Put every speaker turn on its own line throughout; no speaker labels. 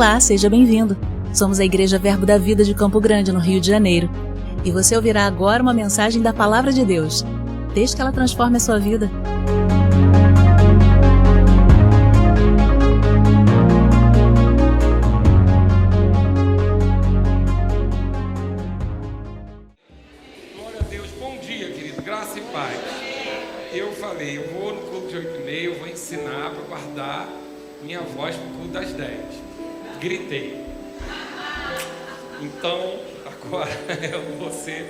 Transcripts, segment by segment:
Olá, seja bem-vindo. Somos a Igreja Verbo da Vida de Campo Grande, no Rio de Janeiro. E você ouvirá agora uma mensagem da Palavra de Deus. Desde que ela transforme a sua vida.
Glória a Deus, bom dia, querido, graça e paz. Eu falei, eu vou no culto de 8h30, eu vou ensinar para guardar minha voz para o culto das 10. Gritei. Então, agora você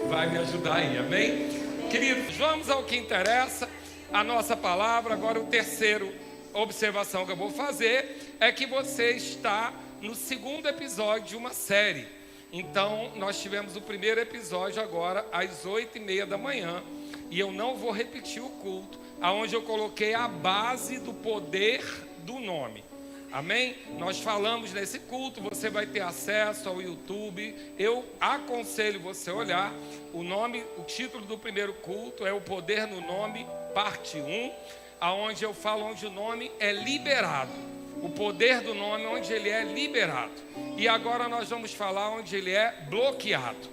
vai me ajudar aí, amém? Queridos, vamos ao que interessa, a nossa palavra. Agora, o terceiro observação que eu vou fazer é que você está no segundo episódio de uma série. Então, nós tivemos o primeiro episódio agora às 8h30 da manhã, e eu não vou repetir o culto, aonde eu coloquei a base do poder do nome. Amém? Nós falamos nesse culto, você vai ter acesso ao YouTube. Eu aconselho você olhar o nome, o título do primeiro culto é O Poder no Nome, parte 1, aonde eu falo onde o nome é liberado. O poder do nome, onde ele é liberado. E agora nós vamos falar onde ele é bloqueado.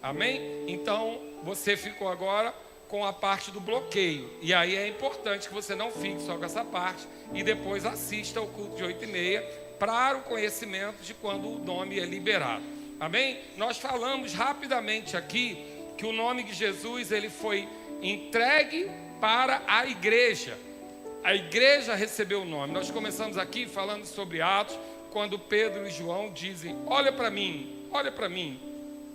Amém? Então, você ficou agora com a parte do bloqueio. E aí é importante que você não fique só com essa parte e depois assista ao culto de 8h30 para o conhecimento de quando o nome é liberado. Amém? Nós falamos rapidamente aqui que o nome de Jesus ele foi entregue para a igreja. A igreja recebeu o nome. Nós começamos aqui falando sobre Atos, quando Pedro e João dizem: olha para mim, olha para mim.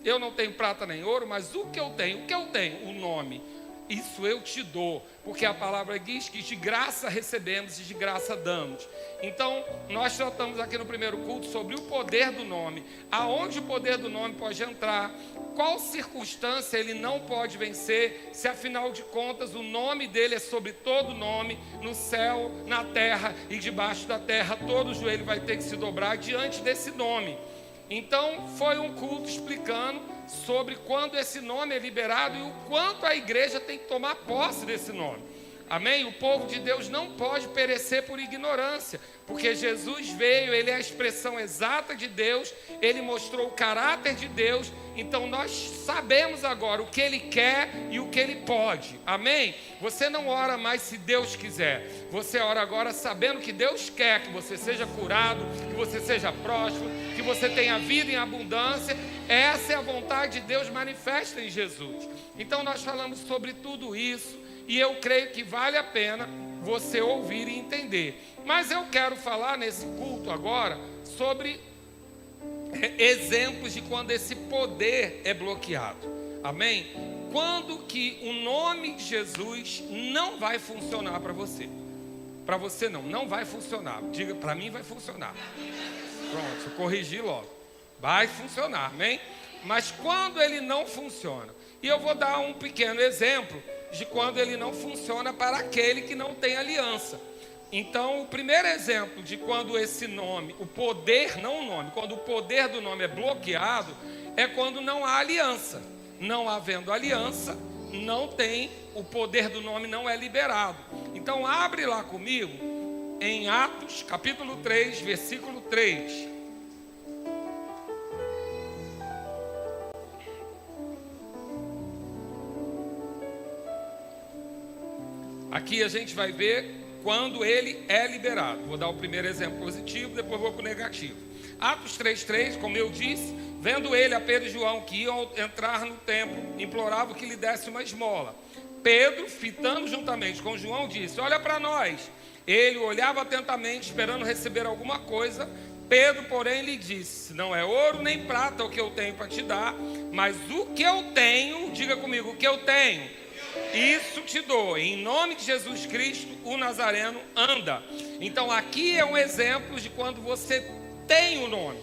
Eu não tenho prata nem ouro, mas o que eu tenho? O nome. Isso eu te dou, porque a palavra diz que de graça recebemos e de graça damos. Então, nós tratamos aqui no primeiro culto sobre o poder do nome. Aonde o poder do nome pode entrar, qual circunstância ele não pode vencer, se afinal de contas o nome dele é sobre todo nome, no céu, na terra e debaixo da terra, todo joelho vai ter que se dobrar diante desse nome. Então, foi um culto explicando sobre quando esse nome é liberado e o quanto a igreja tem que tomar posse desse nome. Amém? O povo de Deus não pode perecer por ignorância, porque Jesus veio, ele é a expressão exata de Deus, ele mostrou o caráter de Deus, então nós sabemos agora o que ele quer e o que ele pode. Amém? Você não ora mais se Deus quiser, você ora agora sabendo que Deus quer que você seja curado, que você seja próspero, que você tenha vida em abundância. Essa é a vontade de Deus manifesta em Jesus. Então nós falamos sobre tudo isso, e eu creio que vale a pena você ouvir e entender. Mas eu quero falar nesse culto agora sobre exemplos de quando esse poder é bloqueado. Amém? Quando que o nome de Jesus não vai funcionar para você. Para você não vai funcionar. Diga, para mim vai funcionar. Pronto, eu corrigi logo. Vai funcionar, amém? Mas quando ele não funciona, e eu vou dar um pequeno exemplo de quando ele não funciona para aquele que não tem aliança. Então, o primeiro exemplo de quando esse nome, o poder, não o nome, quando o poder do nome é bloqueado, é quando não há aliança. Não havendo aliança, não tem, o poder do nome não é liberado. Então, abre lá comigo em Atos, capítulo 3, versículo 3. Aqui a gente vai ver quando ele é liberado. Vou dar o primeiro exemplo positivo, depois vou para o negativo. Atos 3,3, como eu disse, vendo ele, a Pedro e João, que iam entrar no templo, imploravam que lhe desse uma esmola. Pedro, fitando juntamente com João, disse: olha para nós. Ele olhava atentamente, esperando receber alguma coisa. Pedro, porém, lhe disse: não é ouro nem prata o que eu tenho para te dar, mas o que eu tenho, diga comigo, o que eu tenho, isso te dou. Em nome de Jesus Cristo, o Nazareno, anda. Então aqui é um exemplo de quando você tem o nome.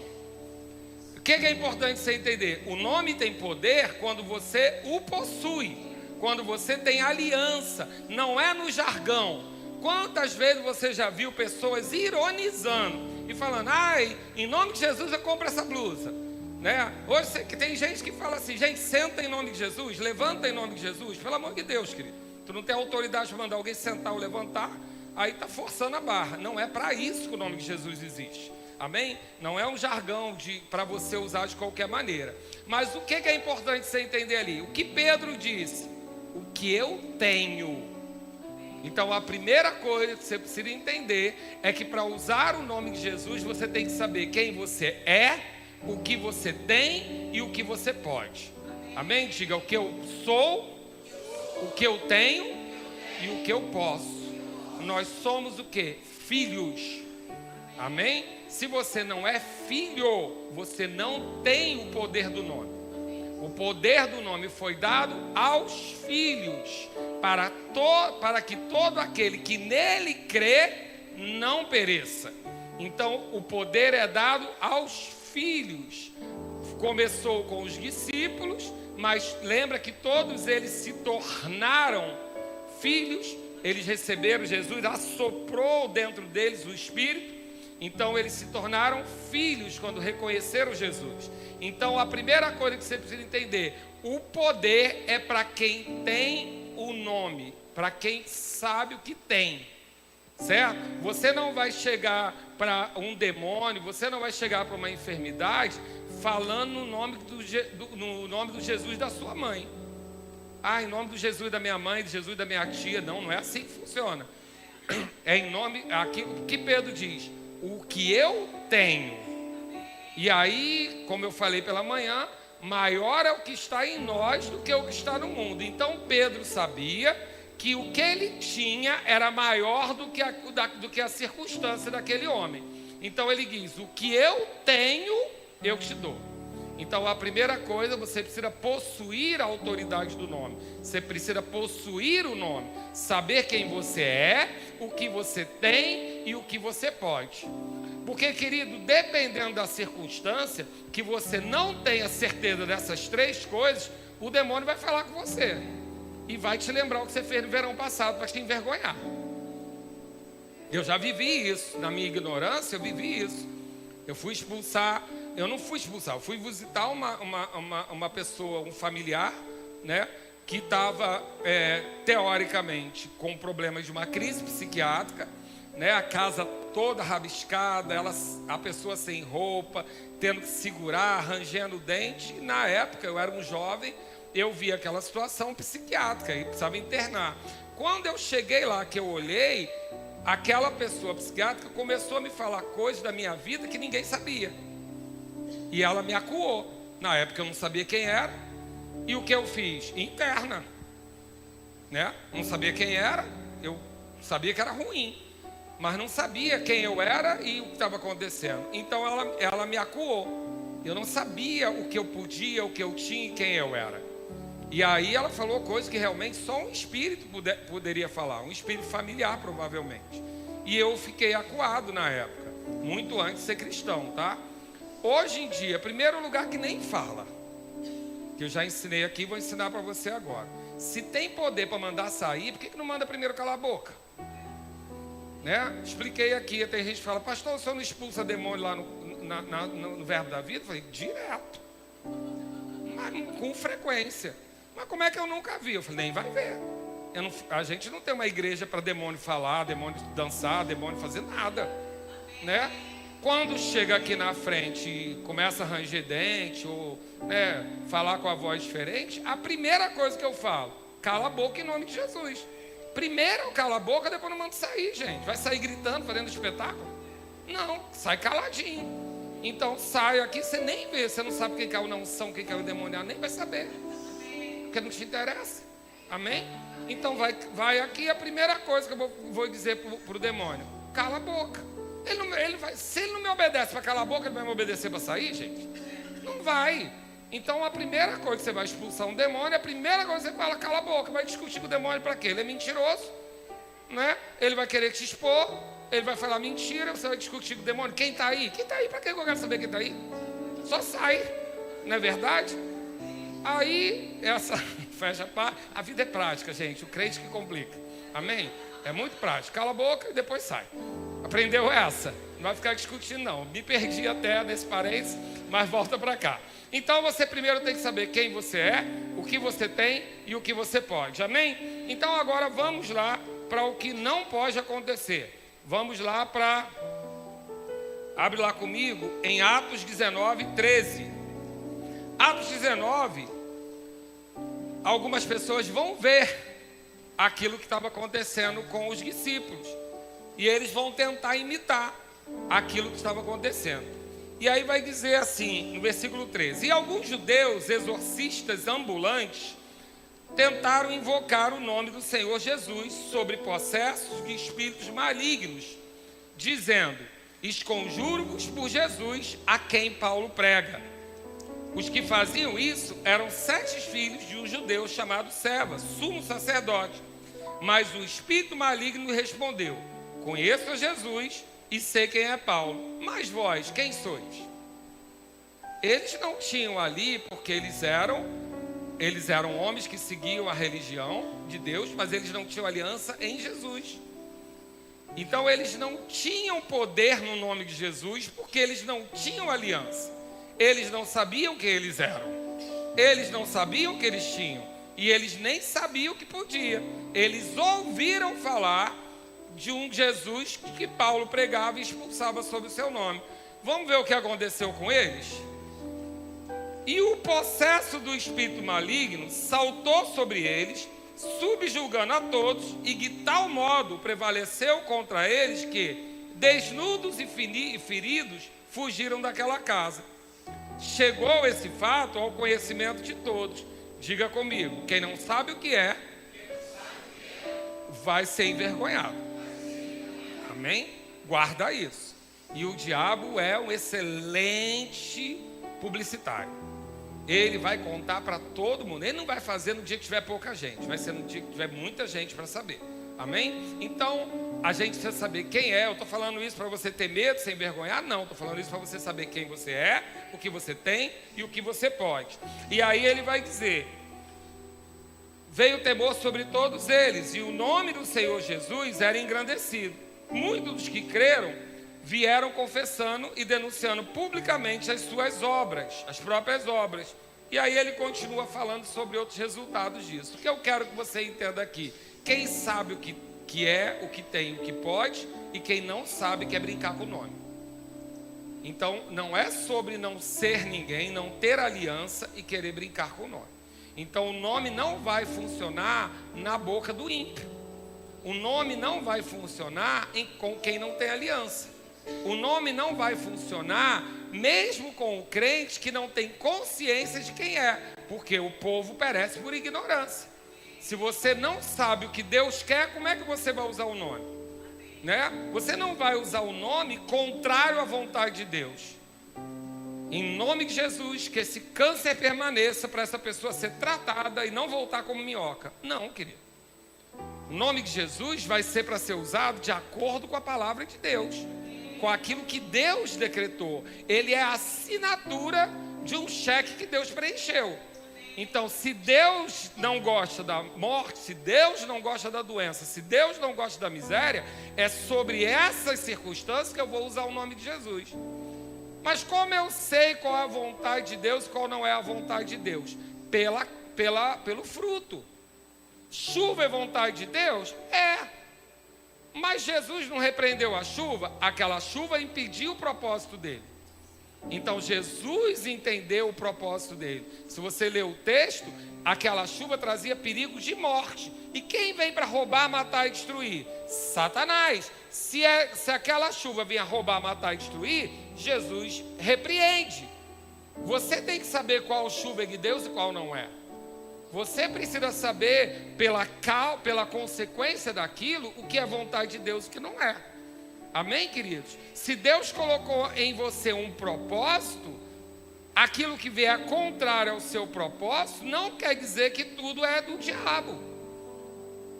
O que é importante você entender? O nome tem poder quando você o possui, quando você tem aliança, não é no jargão. Quantas vezes você já viu pessoas ironizando e falando: ai, em nome de Jesus eu compro essa blusa, né? Hoje tem gente que fala assim: gente, senta em nome de Jesus, levanta em nome de Jesus. Pelo amor de Deus, querido, tu não tem autoridade para mandar alguém sentar ou levantar, aí está forçando a barra. Não é para isso que o nome de Jesus existe. Amém? Não é um jargão para você usar de qualquer maneira. Mas o que é importante você entender ali? O que Pedro disse? O que eu tenho. Então a primeira coisa que você precisa entender é que para usar o nome de Jesus você tem que saber quem você é, o que você tem e o que você pode. Amém? Diga o que eu sou, o que eu tenho e o que eu posso. Nós somos o quê? Filhos. Amém? Se você não é filho, você não tem o poder do nome. O poder do nome foi dado aos filhos, para que todo aquele que nele crê não pereça. Então, o poder é dado aos filhos. Começou com os discípulos, mas lembra que todos eles se tornaram filhos. Eles receberam Jesus, assoprou dentro deles o Espírito. Então eles se tornaram filhos quando reconheceram Jesus. Então a primeira coisa que você precisa entender: o poder é para quem tem o nome, para quem sabe o que tem, certo? Você não vai chegar para um demônio, você não vai chegar para uma enfermidade falando no nome do Jesus da sua mãe. Em nome do Jesus da minha mãe, de Jesus da minha tia. Não é assim que funciona. É em nome, aqui que Pedro diz: o que eu tenho. E aí, como eu falei pela manhã, maior é o que está em nós do que o que está no mundo. Então Pedro sabia que o que ele tinha era maior do que a circunstância daquele homem. Então ele diz: o que eu tenho, eu te dou. Então a primeira coisa, você precisa possuir a autoridade do nome. Você precisa possuir o nome, saber quem você é, o que você tem e o que você pode. Porque, querido, dependendo da circunstância, que você não tenha certeza dessas três coisas, o demônio vai falar com você e vai te lembrar o que você fez no verão passado para te envergonhar. Eu já vivi isso, na minha ignorância eu vivi isso. Eu fui visitar uma pessoa, um familiar, né, que estava, teoricamente, com problemas de uma crise psiquiátrica, né, a casa toda rabiscada, a pessoa sem roupa, tendo que segurar, rangendo o dente. E na época, eu era um jovem, eu vi aquela situação psiquiátrica e precisava internar. Quando eu cheguei lá, que eu olhei, aquela pessoa psiquiátrica começou a me falar coisas da minha vida que ninguém sabia. E ela me acuou. Na época eu não sabia quem era. E o que eu fiz? Interna, né? Não sabia quem era. Eu sabia que era ruim, mas não sabia quem eu era e o que estava acontecendo. Então ela me acuou. Eu não sabia o que eu podia, o que eu tinha e quem eu era. E aí ela falou coisas que realmente só um espírito poderia falar. Um espírito familiar, provavelmente. E eu fiquei acuado na época, muito antes de ser cristão, tá? Hoje em dia, primeiro lugar que nem fala, que eu já ensinei aqui, vou ensinar para você agora. Se tem poder para mandar sair, por que não manda primeiro calar a boca? Né? Expliquei aqui, tem gente que fala: pastor, o senhor não expulsa demônio lá no Verbo da Vida? Eu falei: direto, mas com frequência. Mas como é que eu nunca vi? Eu falei: nem vai ver. A gente não tem uma igreja para demônio falar, demônio dançar, demônio fazer nada, né? Quando chega aqui na frente e começa a ranger dente ou, né, falar com a voz diferente, a primeira coisa que eu falo: cala a boca em nome de Jesus. Primeiro eu calo a boca, depois não mando sair, gente. Vai sair gritando, fazendo espetáculo? Não, sai caladinho. Então sai aqui, você nem vê. Você não sabe quem que é o não são, quem que é o demoniado, nem vai saber, porque não te interessa. Amém? Então vai aqui, a primeira coisa que eu vou dizer para o demônio: cala a boca. Se ele não me obedece para calar a boca, ele vai me obedecer para sair, gente? Não vai. Então a primeira coisa que você vai expulsar um demônio, a primeira coisa que você fala: cala a boca. Vai discutir com o demônio para quê? Ele é mentiroso, né? Ele vai querer te expor, ele vai falar mentira, você vai discutir com o demônio. Quem está aí? Quem está aí? Para que eu quero saber quem está aí? Só sai, não é verdade? Aí, fecha a parte. A vida é prática, gente. O crente que complica. Amém? É muito prático. Cala a boca e depois sai. Aprendeu essa? Não vai ficar discutindo, não. Me perdi até nesse parênteses, mas volta para cá. Então você primeiro tem que saber quem você é, o que você tem e o que você pode. Amém? Então agora vamos lá para o que não pode acontecer. Vamos lá para Abre lá comigo em Atos 19, 13. Atos 19, algumas pessoas vão ver aquilo que estava acontecendo com os discípulos. E eles vão tentar imitar aquilo que estava acontecendo. E aí vai dizer assim, no versículo 13: e alguns judeus exorcistas ambulantes tentaram invocar o nome do Senhor Jesus sobre possessos de espíritos malignos, dizendo: esconjuro-vos por Jesus, a quem Paulo prega. Os que faziam isso eram 7 filhos de um judeu chamado Seva, sumo sacerdote. Mas o espírito maligno respondeu: conheço a Jesus e sei quem é Paulo, mas vós, quem sois? Eles não tinham ali, porque eles eram homens que seguiam a religião de Deus, mas eles não tinham aliança em Jesus. Então eles não tinham poder no nome de Jesus, porque eles não tinham aliança. Eles não sabiam quem eles eram. Eles não sabiam o que eles tinham. E eles nem sabiam o que podia. Eles ouviram falar de um Jesus que Paulo pregava e expulsava sob o seu nome. Vamos ver o que aconteceu com eles? E o possesso do espírito maligno saltou sobre eles, subjugando a todos, e de tal modo prevaleceu contra eles que, desnudos e feridos, fugiram daquela casa. Chegou esse fato ao conhecimento de todos. Diga comigo: quem não sabe o que é, vai ser envergonhado. Amém? Guarda isso. E o diabo é um excelente publicitário. Ele vai contar para todo mundo. Ele não vai fazer no dia que tiver pouca gente, vai ser no dia que tiver muita gente para saber. Amém? Então, a gente precisa saber quem é. Eu estou falando isso para você ter medo, se envergonhar? Não, estou falando isso para você saber quem você é, o que você tem e o que você pode. E aí ele vai dizer: veio temor sobre todos eles, e o nome do Senhor Jesus era engrandecido. Muitos dos que creram vieram confessando e denunciando publicamente as suas obras, as próprias obras. E aí ele continua falando sobre outros resultados disso. O que eu quero que você entenda aqui: quem sabe o que é, o que tem, o que pode, e quem não sabe quer brincar com o nome. Então não é sobre não ser ninguém, não ter aliança e querer brincar com o nome. Então o nome não vai funcionar na boca do ímpio. O nome não vai funcionar com quem não tem aliança. O nome não vai funcionar mesmo com o crente que não tem consciência de quem é, porque o povo perece por ignorância. Se você não sabe o que Deus quer, como é que você vai usar o nome? Né? Você não vai usar o nome contrário à vontade de Deus. Em nome de Jesus, que esse câncer permaneça para essa pessoa ser tratada e não voltar como minhoca. Não, querido. O nome de Jesus vai ser para ser usado de acordo com a palavra de Deus, com aquilo que Deus decretou. Ele é a assinatura de um cheque que Deus preencheu. Então, se Deus não gosta da morte, se Deus não gosta da doença, se Deus não gosta da miséria, é sobre essas circunstâncias que eu vou usar o nome de Jesus. Mas como eu sei qual é a vontade de Deus e qual não é a vontade de Deus? Pelo fruto. Chuva é vontade de Deus? É. Mas Jesus não repreendeu a chuva? Aquela chuva impediu o propósito dele. Então Jesus entendeu o propósito dele. Se você ler o texto, aquela chuva trazia perigo de morte. E quem vem para roubar, matar e destruir? Satanás. Se aquela chuva vinha roubar, matar e destruir, Jesus repreende. Você tem que saber qual chuva é de Deus e qual não é. Você precisa saber pela consequência daquilo o que é vontade de Deus e o que não é. Amém, queridos? Se Deus colocou em você um propósito, aquilo que vier contrário ao seu propósito não quer dizer que tudo é do diabo.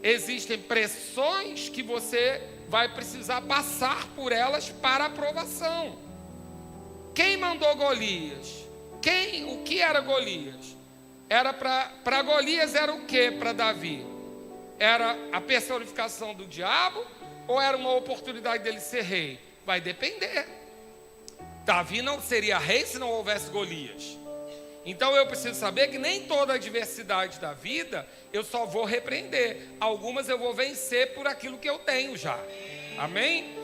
Existem pressões que você vai precisar passar por elas para aprovação. Quem mandou Golias? O que era Golias? Era para Golias era o que para Davi? Era a personificação do diabo ou era uma oportunidade dele ser rei? Vai depender. Davi não seria rei se não houvesse Golias. Então eu preciso saber que nem toda a adversidade da vida eu só vou repreender. Algumas eu vou vencer por aquilo que eu tenho já. Amém?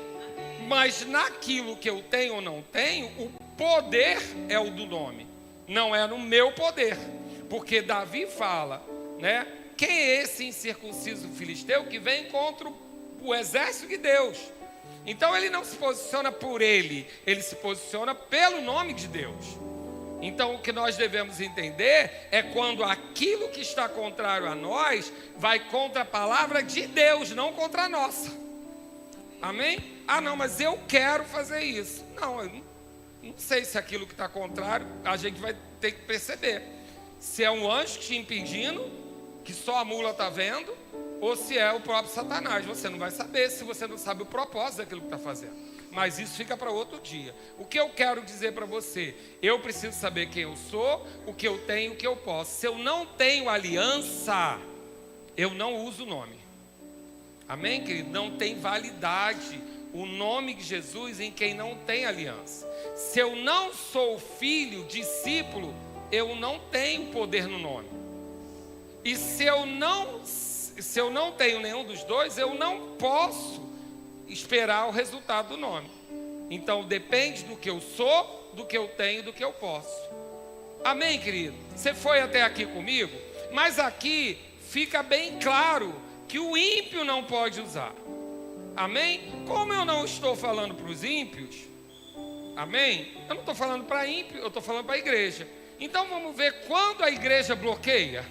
Mas naquilo que eu tenho ou não tenho, o poder é o do nome, não é no meu poder. Porque Davi fala, né? Quem é esse incircunciso filisteu que vem contra o exército de Deus? Então ele não se posiciona por ele se posiciona pelo nome de Deus. Então o que nós devemos entender é quando aquilo que está contrário a nós vai contra a palavra de Deus, não contra a nossa. Amém? Ah, não, mas eu quero fazer isso. Não, eu não sei se aquilo que está contrário, a gente vai ter que perceber. Se é um anjo te impedindo, que só a mula está vendo, ou se é o próprio Satanás. Você não vai saber se você não sabe o propósito daquilo que está fazendo. Mas isso fica para outro dia. O que eu quero dizer para você? Eu preciso saber quem eu sou, o que eu tenho, o que eu posso. Se eu não tenho aliança, eu não uso o nome. Amém, querido? Não tem validade o nome de Jesus em quem não tem aliança. Se eu não sou filho, discípulo, eu não tenho poder no nome. E se eu não tenho nenhum dos dois, eu não posso esperar o resultado do nome. Então depende do que eu sou, do que eu tenho, do que eu posso. Amém, querido? Você foi até aqui comigo, mas aqui fica bem claro que o ímpio não pode usar. Amém? Como eu não estou falando para os ímpios, amém? Eu não estou falando para ímpio, eu estou falando para a igreja. Então vamos ver quando a igreja bloqueia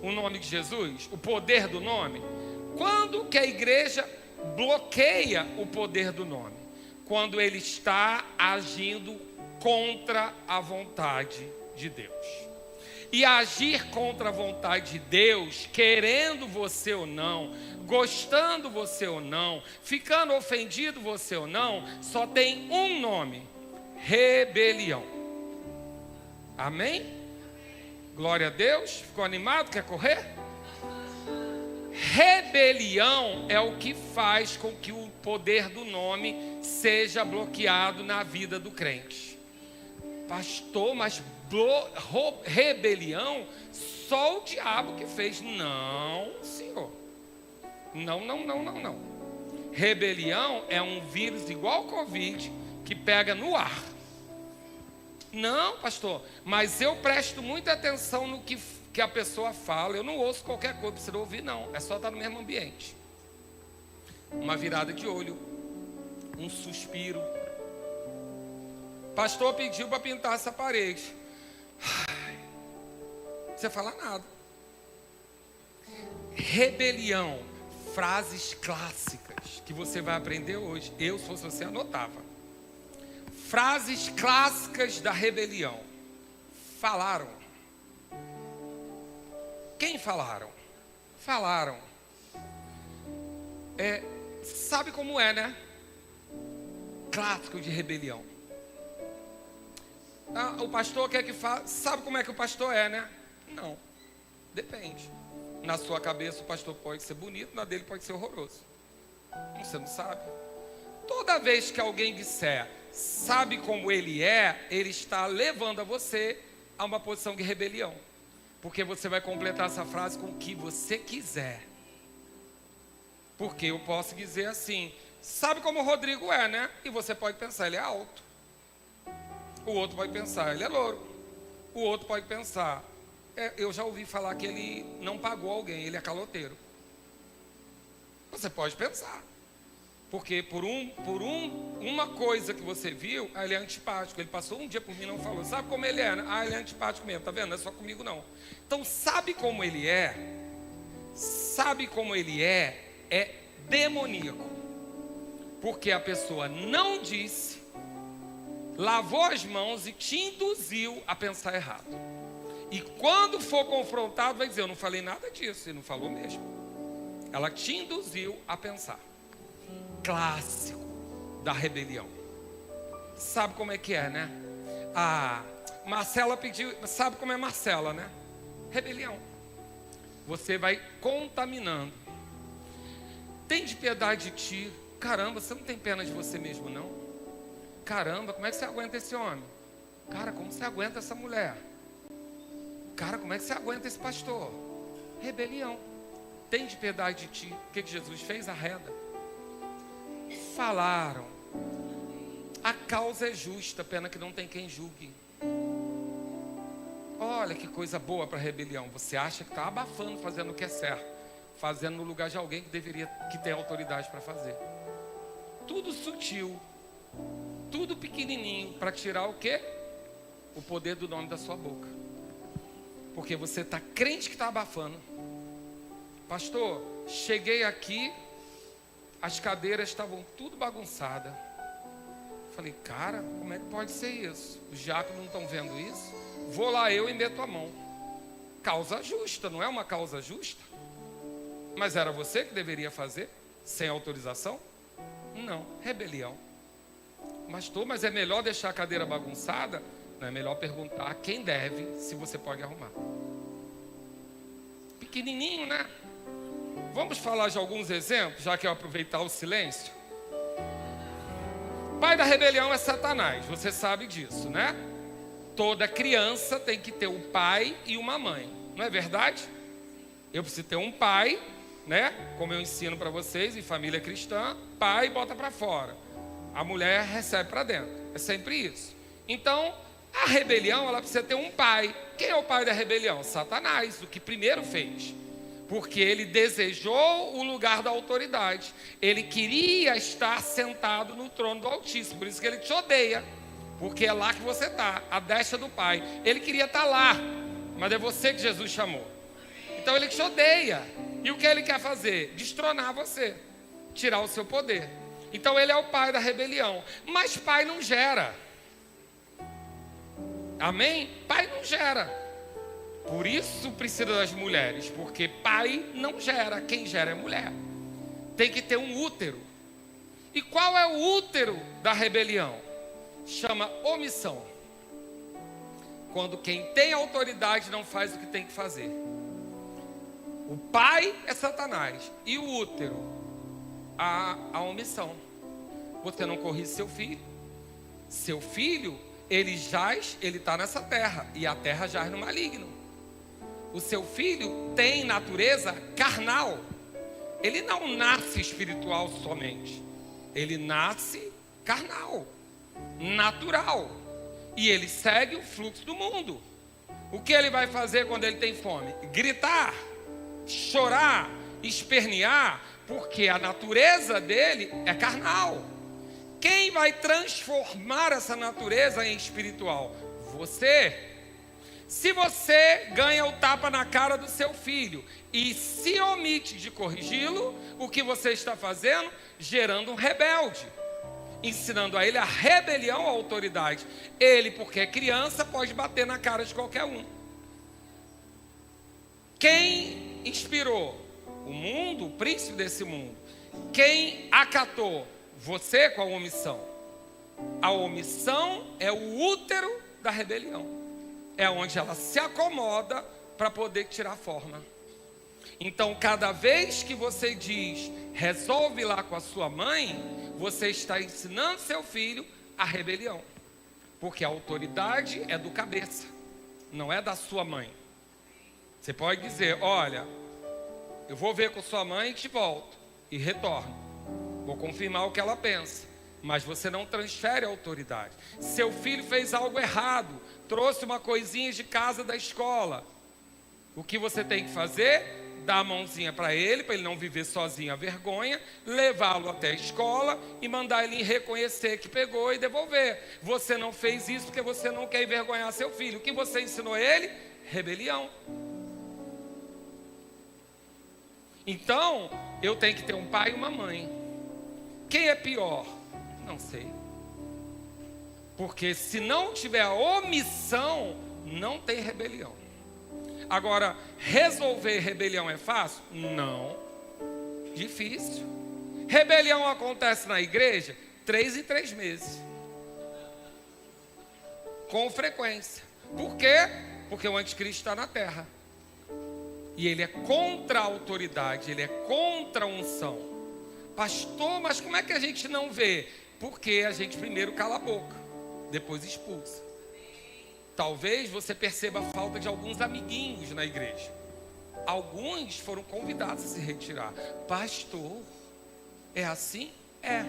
o nome de Jesus, o poder do nome. Quando que a igreja bloqueia o poder do nome? Quando ele está agindo contra a vontade de Deus. E agir contra a vontade de Deus, querendo você ou não, gostando você ou não, ficando ofendido você ou não, só tem um nome: rebelião. Amém? Glória a Deus. Ficou animado? Quer correr? Rebelião é o que faz com que o poder do nome seja bloqueado na vida do crente. Pastor, mas rebelião só o diabo que fez. Não, senhor. Não. Rebelião é um vírus igual ao Covid que pega no ar. Não, pastor, mas eu presto muita atenção no que a pessoa fala. Eu não ouço qualquer coisa, precisa ouvir, não. É só estar no mesmo ambiente. Uma virada de olho, um suspiro. Pastor pediu para pintar essa parede. Você fala nada. Rebelião, frases clássicas que você vai aprender hoje. Eu, se fosse você, anotava. Frases clássicas da rebelião. Falaram. Quem falaram? Falaram. Sabe como é, né? Clássico de rebelião. O pastor quer que fale. Sabe como é que o pastor é, né? Não. Depende. Na sua cabeça o pastor pode ser bonito, na dele pode ser horroroso. Você não sabe. Toda vez que alguém disser sabe como ele é, ele está levando a você a uma posição de rebelião. Porque você vai completar essa frase com o que você quiser. Porque eu posso dizer assim, sabe como o Rodrigo é, né? E você pode pensar, ele é alto. O outro pode pensar, ele é louro. O outro pode pensar, eu já ouvi falar que ele não pagou alguém, ele é caloteiro. Você pode pensar. Porque por uma coisa que você viu, ele é antipático. Ele passou um dia por mim e não falou. Sabe como ele é? Ele é antipático mesmo, tá vendo? Não é só comigo não. Então sabe como ele é? Sabe como ele é demoníaco. Porque a pessoa não disse, lavou as mãos e te induziu a pensar errado. E quando for confrontado vai dizer, eu não falei nada disso. Ele não falou mesmo. Ela te induziu a pensar. Clássico da rebelião. Sabe como é que é, né? Marcela pediu, sabe como é Marcela, né? Rebelião. Você vai contaminando. Tem de piedade de ti. Caramba, você não tem pena de você mesmo, não? Caramba, como é que você aguenta esse homem? Cara, como você aguenta essa mulher? Cara, como é que você aguenta esse pastor? Rebelião. Tem de piedade de ti. O que Jesus fez? Arreda. falaram. A causa é justa, pena que não tem quem julgue. Olha que coisa boa para rebelião. Você acha que está abafando, fazendo o que é certo, fazendo no lugar de alguém que tem autoridade para fazer. Tudo sutil, tudo pequenininho, para tirar o quê? O poder do nome da sua boca. Porque você está crente que está abafando. Pastor, cheguei aqui, as cadeiras estavam tudo bagunçadas. Falei, cara, como é que pode ser isso? Os diáconos não estão vendo isso? Vou lá eu e meto a mão. Causa justa, não é uma causa justa? Mas era você que deveria fazer, sem autorização? Não, rebelião. Mas é melhor deixar a cadeira bagunçada? Não, é melhor perguntar quem deve, se você pode arrumar. Pequenininho, né? Vamos falar de alguns exemplos, já que eu aproveitar o silêncio. Pai da rebelião é Satanás, você sabe disso, né? Toda criança tem que ter um pai e uma mãe, não é verdade? Eu preciso ter um pai, né? Como eu ensino para vocês em família cristã, pai bota para fora, a mulher recebe para dentro, é sempre isso. Então, a rebelião, ela precisa ter um pai. Quem é o pai da rebelião? Satanás, o que primeiro fez. Porque ele desejou o lugar da autoridade. Ele queria estar sentado no trono do Altíssimo. Por isso que ele te odeia. Porque é lá que você está, à destra do Pai. Ele queria estar lá, mas é você que Jesus chamou. Então ele te odeia. E o que ele quer fazer? Destronar você, tirar o seu poder. Então ele é o pai da rebelião. Mas pai não gera. Amém? Pai não gera. Por isso precisa das mulheres, porque pai não gera, quem gera é mulher. Tem que ter um útero. E qual é o útero da rebelião? Chama omissão. Quando quem tem autoridade não faz o que tem que fazer. O pai é Satanás e o útero, a omissão. Você não corrige seu filho. Seu filho, ele está nessa terra, e a terra jaz no maligno. O seu filho tem natureza carnal. Ele não nasce espiritual somente. Ele nasce carnal, natural. E ele segue o fluxo do mundo. O que ele vai fazer quando ele tem fome? Gritar, chorar, espernear, porque a natureza dele é carnal. Quem vai transformar essa natureza em espiritual? Você. Se você ganha o tapa na cara do seu filho e se omite de corrigi-lo, o que você está fazendo? Gerando um rebelde, ensinando a ele a rebelião à autoridade. Ele, porque é criança, pode bater na cara de qualquer um. Quem inspirou? O mundo, o príncipe desse mundo. Quem acatou? Você com a omissão. A omissão é o útero da rebelião. É onde ela se acomoda para poder tirar forma. Então, cada vez que você diz, resolve lá com a sua mãe, você está ensinando seu filho a rebelião. Porque a autoridade é do cabeça, não é da sua mãe. Você pode dizer, olha, eu vou ver com sua mãe e te volto. E retorno. Vou confirmar o que ela pensa. Mas você não transfere a autoridade. Seu filho fez algo errado, trouxe uma coisinha de casa da escola. O que você tem que fazer? Dar a mãozinha para ele não viver sozinho a vergonha, levá-lo até a escola e mandar ele reconhecer que pegou e devolver. Você não fez isso porque você não quer envergonhar seu filho. O que você ensinou a ele? Rebelião. Então, eu tenho que ter um pai e uma mãe. Quem é pior? Não sei. Porque se não tiver a omissão, não tem rebelião. Agora, resolver rebelião é fácil? Não. Difícil. Rebelião acontece na igreja 3 em 3 meses. Com frequência. Por quê? Porque o anticristo está na terra. E ele é contra a autoridade, ele é contra a unção. Pastor, mas como é que a gente não vê? Porque a gente primeiro cala a boca, depois expulsa. Talvez você perceba a falta de alguns amiguinhos na igreja. Alguns foram convidados a se retirar. Pastor, é assim? É.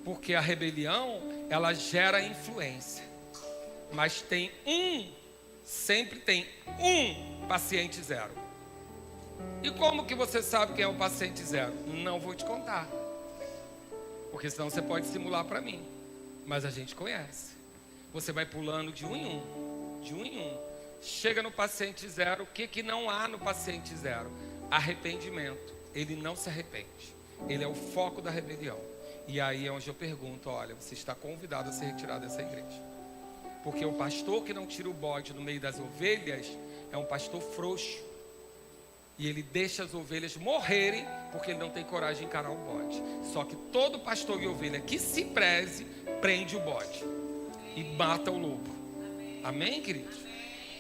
Porque a rebelião, ela gera influência. Mas sempre tem um paciente zero. E como que você sabe quem é o paciente zero? Não vou te contar. Porque senão você pode simular para mim. Mas a gente conhece. Você vai pulando de um em um. Chega no paciente zero, o que não há no paciente zero? Arrependimento. Ele não se arrepende. Ele é o foco da rebelião. E aí é onde eu pergunto, olha, você está convidado a se retirar dessa igreja. Porque o pastor que não tira o bode no meio das ovelhas é um pastor frouxo. E ele deixa as ovelhas morrerem porque ele não tem coragem de encarar o bode. Só que todo pastor e ovelha que se preze, prende o bode e mata o lobo. Amém, queridos?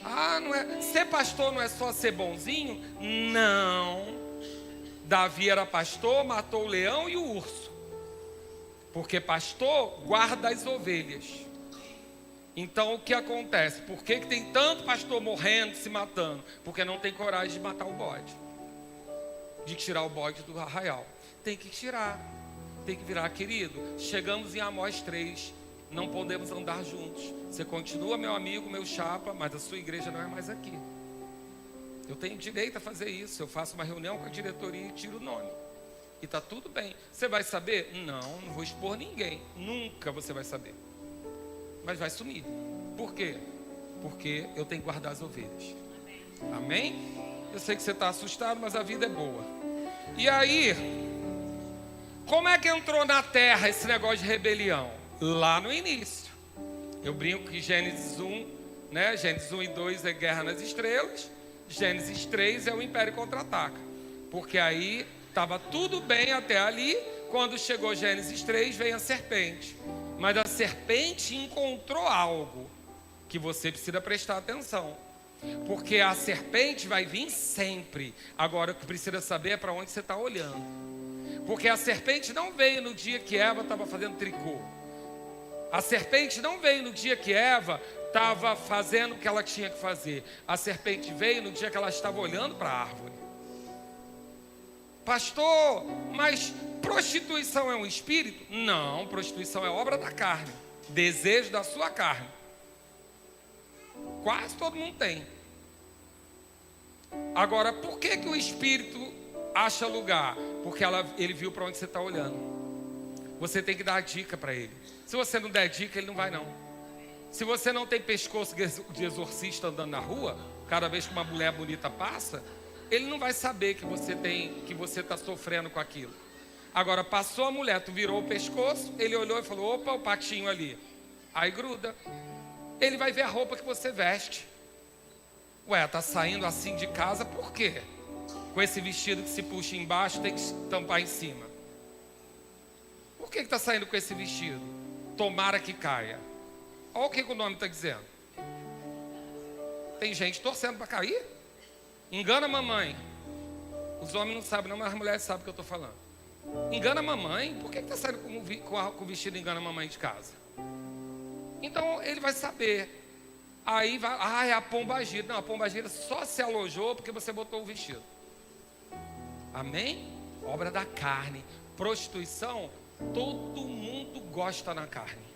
Não é. Ser pastor não é só ser bonzinho? Não. Davi era pastor, matou o leão e o urso. Porque pastor guarda as ovelhas. Então o que acontece? Por que tem tanto pastor morrendo, se matando? Porque não tem coragem de matar o bode. De tirar o bode do arraial. Tem que tirar. Tem que virar, querido. Chegamos em Amós 3. Não podemos andar juntos. Você continua meu amigo, meu chapa, mas a sua igreja não é mais aqui. Eu tenho direito a fazer isso. Eu faço uma reunião com a diretoria e tiro o nome. E está tudo bem. Você vai saber? Não vou expor ninguém. Nunca você vai saber. Mas vai sumir. Por quê? Porque eu tenho que guardar as ovelhas. Amém? Eu sei que você está assustado, mas a vida é boa. E aí, como é que entrou na terra esse negócio de rebelião? Lá no início. Eu brinco que Gênesis 1, né? Gênesis 1 e 2 é guerra nas estrelas. Gênesis 3 é o império contra-ataca. Porque aí estava tudo bem até ali. Quando chegou Gênesis 3, veio a serpente. Mas a serpente encontrou algo que você precisa prestar atenção. Porque a serpente vai vir sempre. Agora o que precisa saber é para onde você está olhando. Porque a serpente não veio no dia que Eva estava fazendo tricô. A serpente não veio no dia que Eva estava fazendo o que ela tinha que fazer. A serpente veio no dia que ela estava olhando para a árvore. Pastor, mas prostituição é um espírito? Não, prostituição é obra da carne. Desejo da sua carne. Quase todo mundo tem. Agora, por que o espírito acha lugar? Porque ele viu para onde você está olhando. Você tem que dar a dica para ele. Se você não der dica, ele não vai não. Se você não tem pescoço de exorcista andando na rua, cada vez que uma mulher bonita passa, ele não vai saber que você está sofrendo com aquilo. Agora, passou a mulher, tu virou o pescoço, ele olhou e falou, opa, o patinho ali. Aí gruda. Ele vai ver a roupa que você veste. Ué, tá saindo assim de casa, por quê? Com esse vestido que se puxa embaixo, tem que tampar em cima. Por que tá saindo com esse vestido? Tomara que caia. Olha o que o nome está dizendo. Tem gente torcendo para cair. Engana a mamãe. Os homens não sabem não, mas as mulheres sabem o que eu estou falando. Engana a mamãe. Por que está saindo com o vestido engana a mamãe de casa? Então ele vai saber. Aí vai, é a pombagira. Não, a pombagira só se alojou porque você botou o vestido. Amém? Obra da carne. Prostituição, todo mundo gosta na carne.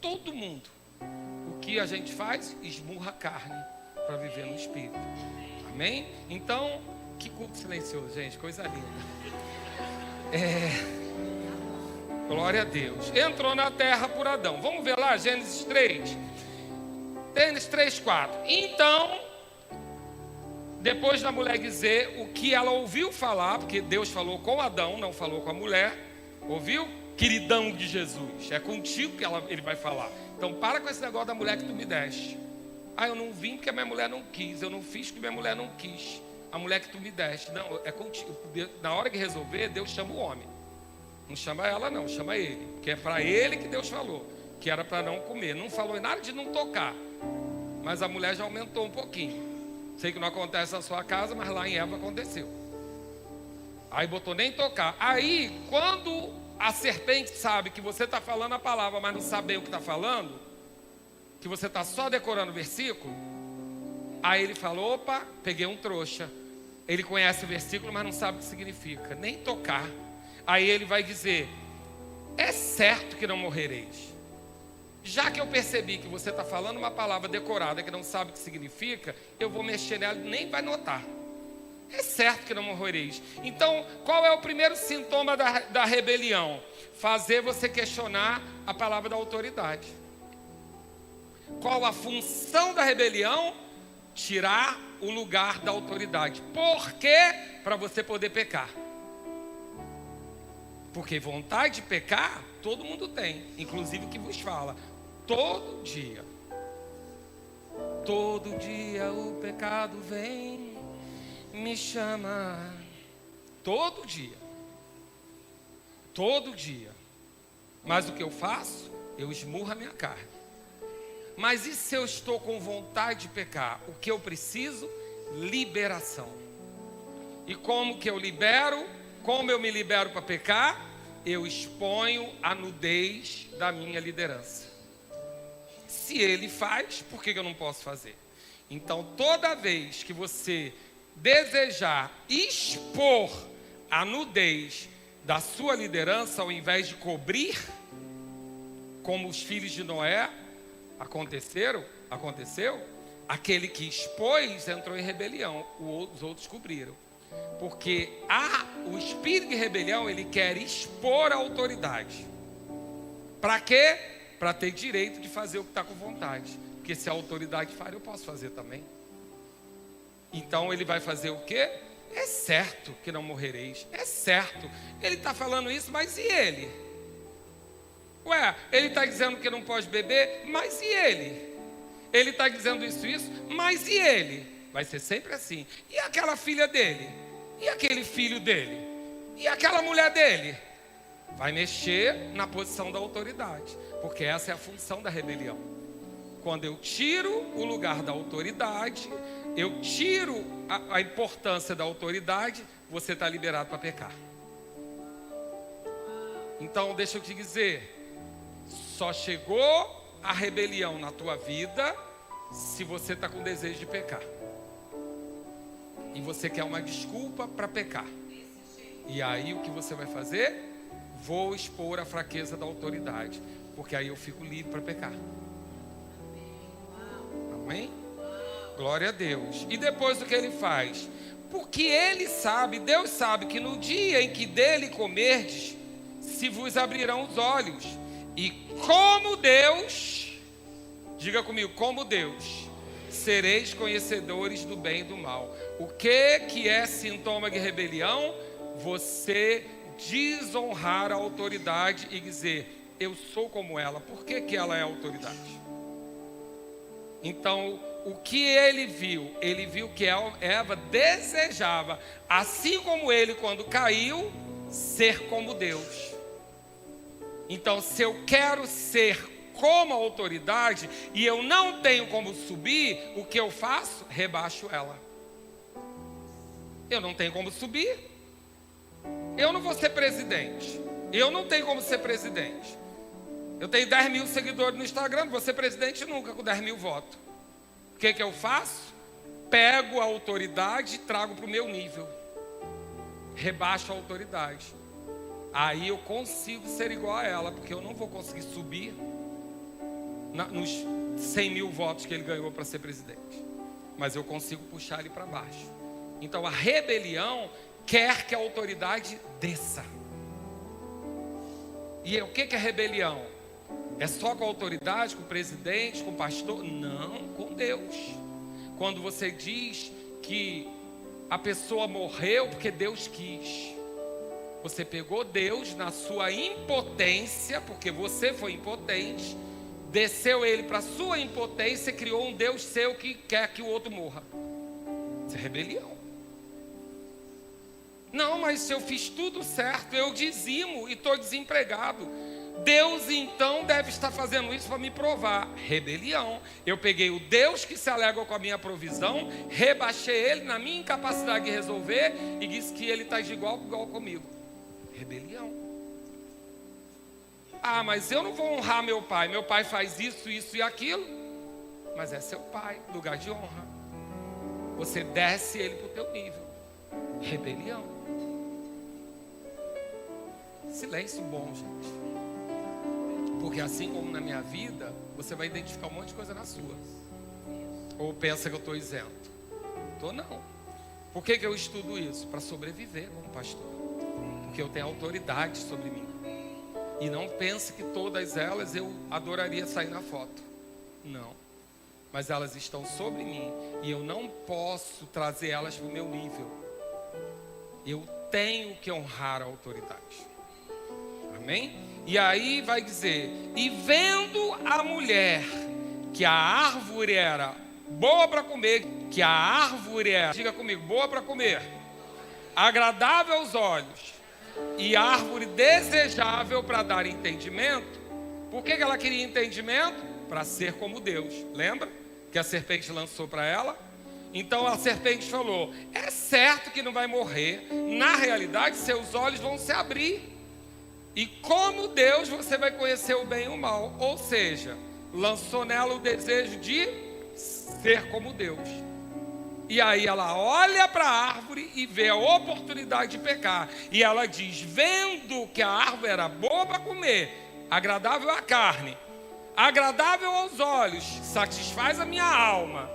Todo mundo. O que a gente faz? Esmurra a carne para viver no espírito. Amém? Então, que culto silencioso, gente, coisa linda. Glória a Deus. Entrou na terra por Adão. Vamos ver lá, Gênesis 3. Gênesis 3, 4. Então, depois da mulher dizer o que ela ouviu falar, porque Deus falou com Adão, não falou com a mulher. Ouviu? Queridão de Jesus. É contigo que ele vai falar. Então, para com esse negócio da mulher que tu me deste. Eu não vim porque a minha mulher não quis. Eu não fiz porque minha mulher não quis. A mulher que tu me deste. Não, é contigo. Na hora que resolver, Deus chama o homem. Não chama ela não, chama ele. Que é para ele que Deus falou. Que era para não comer. Não falou nada de não tocar. Mas a mulher já aumentou um pouquinho. Sei que não acontece na sua casa, mas lá em Eva aconteceu. Aí botou nem tocar. Aí, quando a serpente sabe que você está falando a palavra, mas não sabe bem o que está falando, que você está só decorando o versículo, aí ele falou, opa, peguei um trouxa. Ele conhece o versículo, mas não sabe o que significa. Nem tocar. Aí ele vai dizer: é certo que não morrereis. Já que eu percebi que você está falando uma palavra decorada que não sabe o que significa, eu vou mexer nela e nem vai notar. É certo que não morrereis. Então, qual é o primeiro sintoma da rebelião? Fazer você questionar a palavra da autoridade. Qual a função da rebelião? Tirar o lugar da autoridade. Por quê? Para você poder pecar. Porque vontade de pecar, todo mundo tem. Inclusive o que vos fala. Todo dia. Todo dia o pecado vem, me chama. Todo dia. Todo dia. Mas o que eu faço? Eu esmurro a minha carne. Mas e se eu estou com vontade de pecar? O que eu preciso? Liberação. E como que eu libero? Como eu me libero para pecar? Eu exponho a nudez da minha liderança. Se ele faz, por que eu não posso fazer? Então, toda vez que você desejar expor a nudez da sua liderança, ao invés de cobrir, como os filhos de Noé aconteceu, aquele que expôs entrou em rebelião, os outros cobriram. Porque o espírito de rebelião, ele quer expor a autoridade. Para quê? Para ter direito de fazer o que está com vontade. Porque se a autoridade faz, eu posso fazer também. Então ele vai fazer o quê? É certo que não morrereis. É certo. Ele está falando isso, mas e ele? Ué, ele está dizendo que não pode beber, mas e ele? Ele está dizendo isso, mas e ele? Vai ser sempre assim. E aquela filha dele? E aquele filho dele? E aquela mulher dele? Vai mexer na posição da autoridade. Porque essa é a função da rebelião. Quando eu tiro o lugar da autoridade, eu tiro a importância da autoridade, você está liberado para pecar. Então, deixa eu te dizer, só chegou a rebelião na tua vida se você está com desejo de pecar. E você quer uma desculpa para pecar. E aí o que você vai fazer? Vou expor a fraqueza da autoridade, porque aí eu fico livre para pecar. Amém? Glória a Deus. E depois o que ele faz? Porque ele sabe, Deus sabe que no dia em que dele comerdes, se vos abrirão os olhos. E como Deus, diga comigo, como Deus, sereis conhecedores do bem e do mal. O que é sintoma de rebelião? Você desonrar a autoridade e dizer, eu sou como ela. Por que ela é autoridade? Então, o que ele viu? Ele viu que Eva desejava, assim como ele quando caiu, ser como Deus. Então, se eu quero ser como a autoridade e eu não tenho como subir, o que eu faço? Rebaixo ela. Eu não tenho como subir. Eu não vou ser presidente. Eu não tenho como ser presidente. Eu tenho 10 mil seguidores no Instagram, não vou ser presidente nunca com 10 mil votos. O que eu faço? Pego a autoridade e trago para o meu nível. Rebaixo a autoridade. Aí eu consigo ser igual a ela, porque eu não vou conseguir subir nos 100 mil votos que ele ganhou para ser presidente. Mas eu consigo puxar ele para baixo. Então a rebelião quer que a autoridade desça. E o que é rebelião? É só com a autoridade, com o presidente, com o pastor? Não, com Deus. Quando você diz que a pessoa morreu porque Deus quis, você pegou Deus na sua impotência, porque você foi impotente, desceu ele para a sua impotência e criou um Deus seu que quer que o outro morra. Isso é rebelião. Não, mas se eu fiz tudo certo, eu dizimo e estou desempregado. Deus então deve estar fazendo isso para me provar. Rebelião. Eu peguei o Deus que se alegra com a minha provisão, rebaixei ele na minha incapacidade de resolver e disse que ele está de igual comigo. Rebelião. Ah, mas eu não vou honrar meu pai. Meu pai faz isso, isso e aquilo. Mas é seu pai, lugar de honra. Você desce ele para o teu nível. Rebelião. Silêncio bom, gente. Porque assim como na minha vida, você vai identificar um monte de coisa na sua. Ou pensa que eu estou isento. Estou não. Por que eu estudo isso? Para sobreviver como pastor. Porque eu tenho autoridade sobre mim. E não pense que todas elas eu adoraria sair na foto. Não. Mas elas estão sobre mim. E eu não posso trazer elas para o meu nível. Eu tenho que honrar a autoridade. Amém? E aí vai dizer: e vendo a mulher que a árvore era boa para comer, que a árvore era, diga comigo, boa para comer, agradável aos olhos, e árvore desejável para dar entendimento. Por que ela queria entendimento? Para ser como Deus. Lembra que a serpente lançou para ela? Então a serpente falou: é certo que não vai morrer. Na realidade, seus olhos vão se abrir. E como Deus, você vai conhecer o bem e o mal. Ou seja, lançou nela o desejo de ser como Deus. E aí ela olha para a árvore e vê a oportunidade de pecar. E ela diz: vendo que a árvore era boa para comer, agradável à carne, agradável aos olhos, satisfaz a minha alma,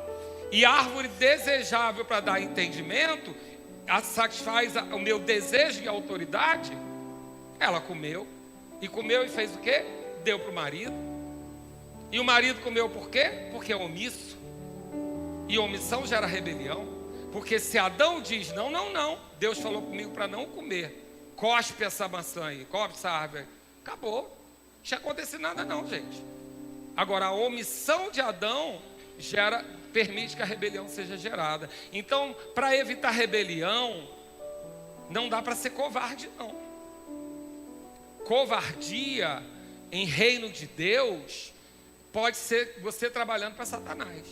e árvore desejável para dar entendimento, satisfaz o meu desejo e autoridade. Ela comeu e fez o quê? Deu para o marido. E o marido comeu por quê? Porque é omisso. E omissão gera rebelião. Porque se Adão diz: não, não, não, Deus falou comigo para não comer, cospe essa maçã aí, cospe essa árvore, acabou. Não tinha acontecido nada não, gente. Agora a omissão de Adão permite que a rebelião seja gerada. Então, para evitar rebelião, não dá para ser covarde não. Covardia em reino de Deus pode ser você trabalhando para Satanás.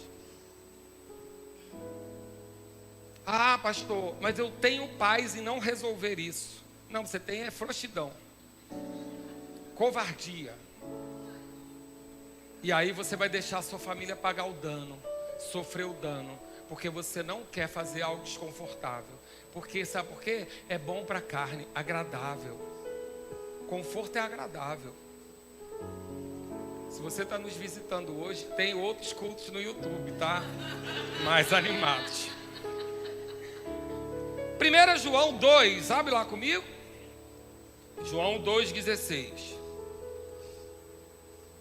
Ah, pastor, mas eu tenho paz em não resolver isso. Não, você tem é frouxidão, covardia. E aí você vai deixar a sua família pagar o dano, sofrer o dano, porque você não quer fazer algo desconfortável. Porque, sabe por quê? É bom para a carne, agradável. Conforto é agradável. Se você está nos visitando hoje, tem outros cultos no YouTube, tá? Mais animados. 1 João 2, abre lá comigo. João 2,16.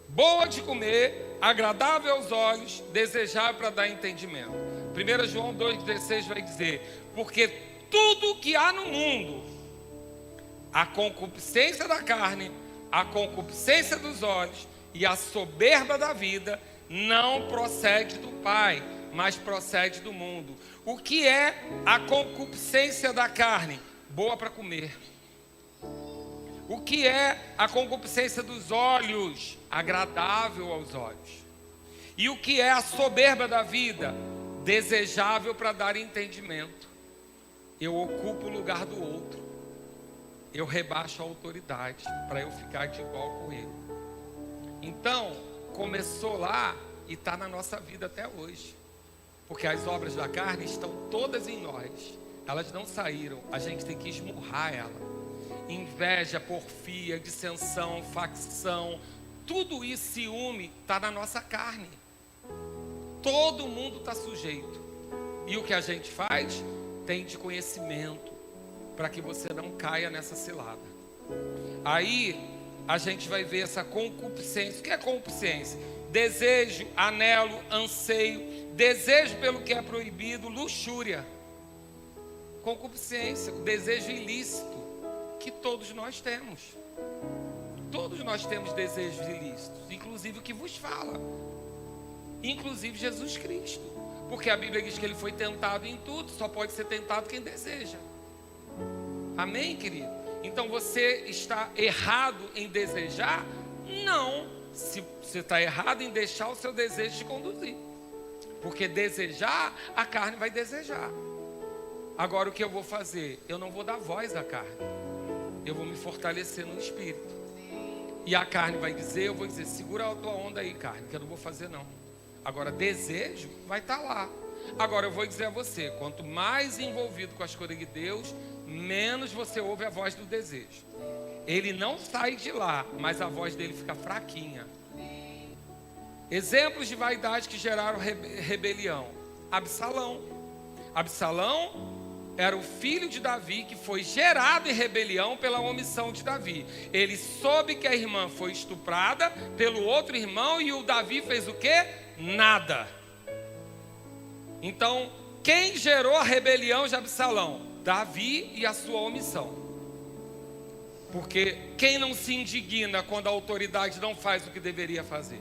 Boa de comer, agradável aos olhos, desejável para dar entendimento. 1 João 2,16 vai dizer: porque tudo que há no mundo, a concupiscência da carne, a concupiscência dos olhos e a soberba da vida, não procede do Pai, mas procede do mundo. O que é a concupiscência da carne? Boa para comer. O que é a concupiscência dos olhos? Agradável aos olhos. E o que é a soberba da vida? Desejável para dar entendimento. Eu ocupo o lugar do outro. Eu rebaixo a autoridade para eu ficar de igual com ele. Então, começou lá e está na nossa vida até hoje. Porque as obras da carne estão todas em nós. Elas não saíram, a gente tem que esmurrar ela. Inveja, porfia, dissensão, facção, tudo isso, ciúme, está na nossa carne. Todo mundo está sujeito. E o que a gente faz? Tem de conhecimento, para que você não caia nessa cilada. Aí a gente vai ver essa concupiscência. O que é concupiscência? Desejo, anelo, anseio, desejo pelo que é proibido, luxúria. Concupiscência, o desejo ilícito que todos nós temos. Todos nós temos desejos ilícitos, inclusive o que vos fala, inclusive Jesus Cristo, porque a Bíblia diz que ele foi tentado em tudo, só pode ser tentado quem deseja. Amém, querido? Então você está errado em desejar? Não. Se você está errado em deixar o seu desejo te conduzir, porque desejar, a carne vai desejar. Agora o que eu vou fazer? Eu não vou dar voz à carne, eu vou me fortalecer no espírito. E a carne vai dizer, eu vou dizer: segura a tua onda aí, carne, que eu não vou fazer não. Agora desejo vai estar lá. Agora eu vou dizer a você, quanto mais envolvido com as coisas de Deus, menos você ouve a voz do desejo. Ele não sai de lá, mas a voz dele fica fraquinha. Exemplos de vaidade que geraram rebelião. Absalão. Absalão era o filho de Davi que foi gerado em rebelião pela omissão de Davi. Ele soube que a irmã foi estuprada pelo outro irmão e o Davi fez o quê? Nada. Então, quem gerou a rebelião de Absalão? Davi e a sua omissão. Porque quem não se indigna quando a autoridade não faz o que deveria fazer?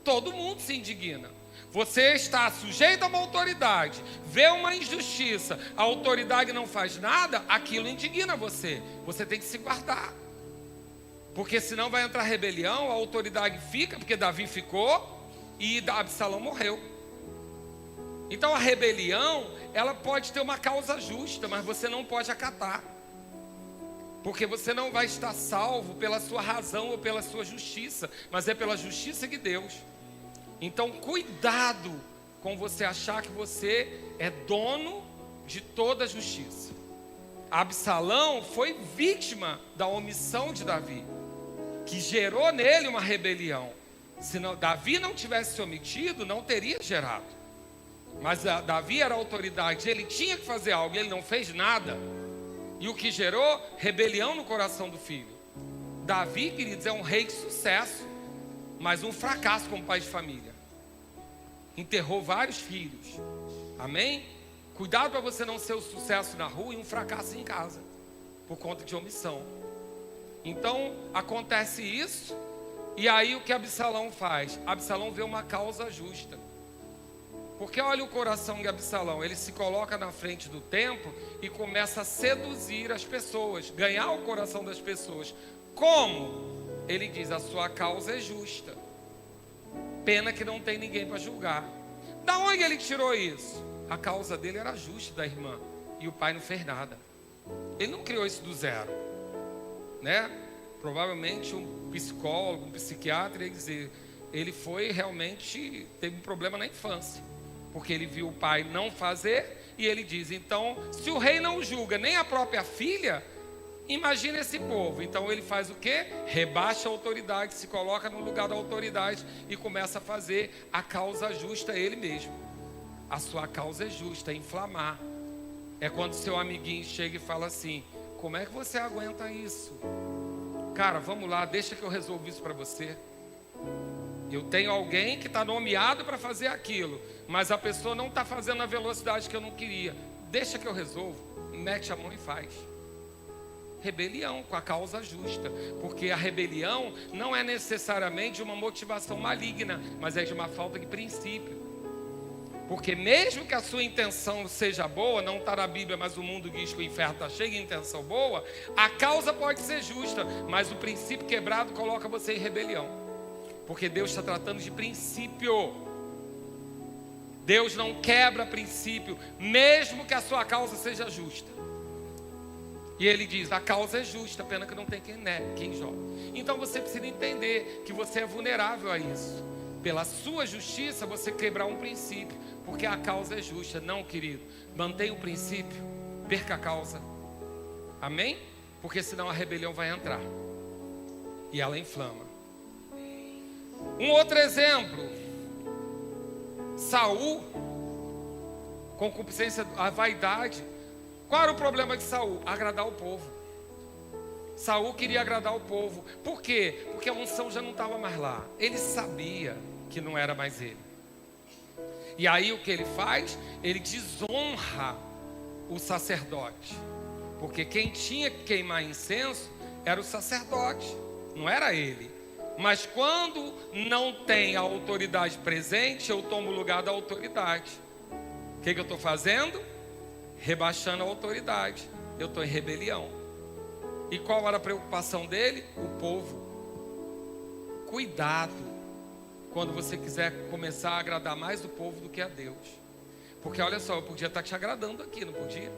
Todo mundo se indigna. Você está sujeito a uma autoridade, vê uma injustiça, a autoridade não faz nada, aquilo indigna você. Você tem que se guardar. Porque senão vai entrar rebelião, a autoridade fica, porque Davi ficou e Absalão morreu. Então a rebelião, ela pode ter uma causa justa, mas você não pode acatar. Porque você não vai estar salvo pela sua razão ou pela sua justiça, mas é pela justiça de Deus. Então cuidado com você achar que você é dono de toda a justiça. Absalão foi vítima da omissão de Davi, que gerou nele uma rebelião. Se Davi não tivesse se omitido, não teria gerado. Mas Davi era a autoridade, ele tinha que fazer algo, ele não fez nada. E o que gerou? Rebelião no coração do filho. Davi, queridos, é um rei de sucesso, mas um fracasso como pai de família. Enterrou vários filhos. Amém? Cuidado para você não ser um sucesso na rua e um fracasso em casa, por conta de omissão. Então, acontece isso, e aí o que Absalão faz? Absalão vê uma causa justa. Porque olha o coração de Absalão, ele se coloca na frente do templo e começa a seduzir as pessoas, ganhar o coração das pessoas. Como? Ele diz, a sua causa é justa. Pena que não tem ninguém para julgar. Da onde ele tirou isso? A causa dele era justa, da irmã, e o pai não fez nada. Ele não criou isso do zero, né? Provavelmente um psicólogo, um psiquiatra ia dizer, ele foi realmente, teve um problema na infância. Porque ele viu o pai não fazer, e ele diz, então, se o rei não julga nem a própria filha, imagina esse povo. Então ele faz o quê? Rebaixa a autoridade, se coloca no lugar da autoridade e começa a fazer a causa justa ele mesmo. A sua causa é justa, é inflamar. É quando seu amiguinho chega e fala assim, como é que você aguenta isso? Cara, vamos lá, deixa que eu resolvo isso para você. Eu tenho alguém que está nomeado para fazer aquilo, mas a pessoa não está fazendo na velocidade que eu não queria. Deixa que eu resolvo. Mete a mão e faz. Rebelião com a causa justa. Porque a rebelião não é necessariamente uma motivação maligna, mas é de uma falta de princípio. Porque mesmo que a sua intenção seja boa, não está na Bíblia, mas o mundo diz que o inferno está cheio de intenção boa, a causa pode ser justa, mas o princípio quebrado coloca você em rebelião. Porque Deus está tratando de princípio. Deus não quebra princípio, mesmo que a sua causa seja justa. E ele diz, a causa é justa, pena que não tem quem joga. Então você precisa entender que você é vulnerável a isso. Pela sua justiça, você quebrar um princípio, porque a causa é justa. Não, querido, mantenha o princípio, perca a causa. Amém? Porque senão a rebelião vai entrar. E ela inflama. Um outro exemplo, Saul, concupiscência, a vaidade. Qual era o problema de Saul? Agradar o povo. Saul queria agradar o povo. Por quê? Porque a unção já não estava mais lá. Ele sabia que não era mais ele. E aí o que ele faz? Ele desonra o sacerdote. Porque quem tinha que queimar incenso era o sacerdote, não era ele. Mas quando não tem a autoridade presente, eu tomo o lugar da autoridade. O que eu estou fazendo? Rebaixando a autoridade. Eu estou em rebelião. E qual era a preocupação dele? O povo. Cuidado quando você quiser começar a agradar mais o povo do que a Deus. Porque olha só, eu podia estar te agradando aqui, não podia?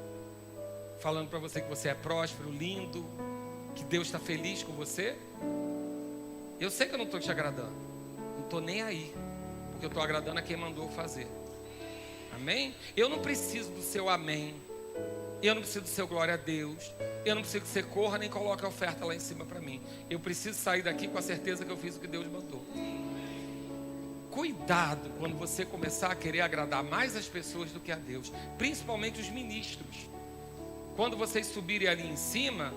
Falando para você que você é próspero, lindo, que Deus está feliz com você. Eu sei que eu não estou te agradando, não estou nem aí, porque eu estou agradando a quem mandou fazer. Amém? Eu não preciso do seu amém, Eu não preciso do seu glória a Deus. Eu não preciso que você corra nem coloque a oferta lá em cima para mim. Eu preciso sair daqui com a certeza que eu fiz o que Deus mandou. Cuidado quando você começar a querer agradar mais as pessoas do que a Deus, principalmente os ministros. Quando vocês subirem ali em cima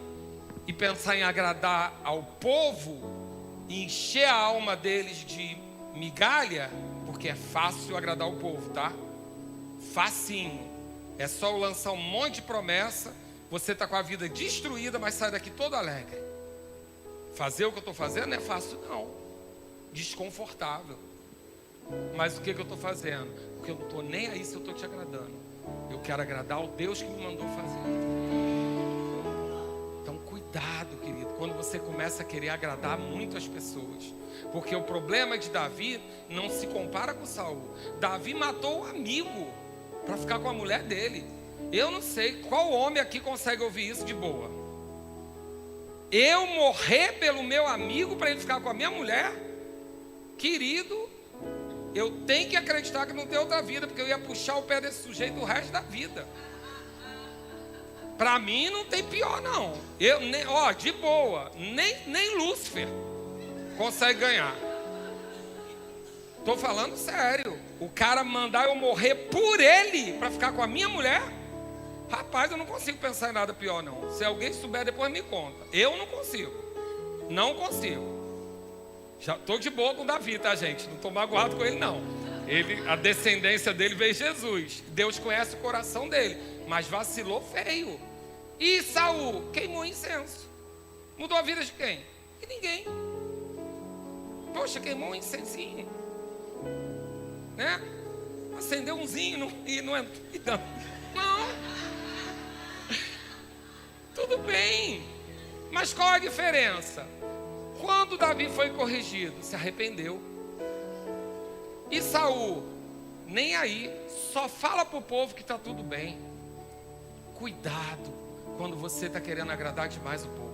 e pensar em agradar ao povo e encher a alma deles de migalha, porque é fácil agradar o povo, tá? Facinho. É só eu lançar um monte de promessa, você está com a vida destruída, mas sai daqui todo alegre. Fazer o que eu estou fazendo não é fácil, não. Desconfortável. Mas o que eu estou fazendo? Porque eu não estou nem aí se eu estou te agradando. Eu quero agradar ao Deus que me mandou fazer. Então cuidado, querido, quando você começa a querer agradar muito as pessoas. Porque o problema de Davi não se compara com Saul. Davi matou o amigo para ficar com a mulher dele. Eu não sei qual homem aqui consegue ouvir isso de boa. Eu morrer pelo meu amigo para ele ficar com a minha mulher? Querido, eu tenho que acreditar que não tem outra vida, porque eu ia puxar o pé desse sujeito o resto da vida. Para mim não tem pior não. Eu nem, de boa, nem Lúcifer consegue ganhar. Tô falando sério. O cara mandar eu morrer por ele para ficar com a minha mulher? Rapaz, eu não consigo pensar em nada pior não. Se alguém souber, depois me conta. Eu não consigo. Não consigo. Já tô de boa com Davi, tá, gente? Não tô magoado com ele, não. A descendência dele veio Jesus. Deus conhece o coração dele, mas vacilou feio. E Saul queimou incenso. Mudou a vida de quem? De ninguém. Poxa, queimou um incensinho, né? Acendeu umzinho e não é. Não. Tudo bem. Mas qual a diferença? Quando Davi foi corrigido, se arrependeu. E Saul, nem aí, só fala para o povo que está tudo bem. Cuidado quando você está querendo agradar demais o povo.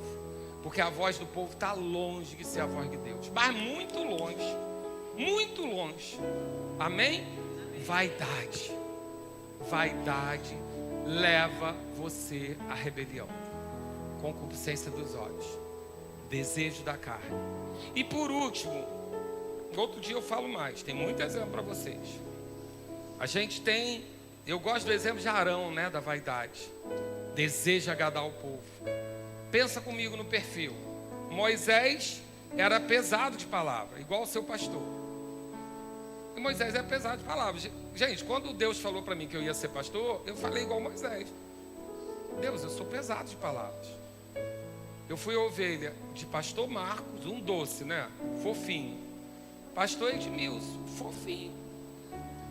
Porque a voz do povo está longe de ser a voz de Deus. Mas muito longe. Muito longe. Amém? Vaidade. Vaidade leva você à rebelião. Concupiscência dos olhos. Desejo da carne. E por último, outro dia eu falo mais. Tem muito exemplo para vocês. A gente tem, eu gosto do exemplo de Arão, né, da vaidade. Deseja agradar o povo. Pensa comigo no perfil. Moisés era pesado de palavra, igual o seu pastor. E Moisés era pesado de palavra. Gente, quando Deus falou para mim que eu ia ser pastor, eu falei igual Moisés. Deus, eu sou pesado de palavras. Eu fui ovelha de pastor Marcos, um doce, né? Fofinho. Pastor Edmilson, fofinho.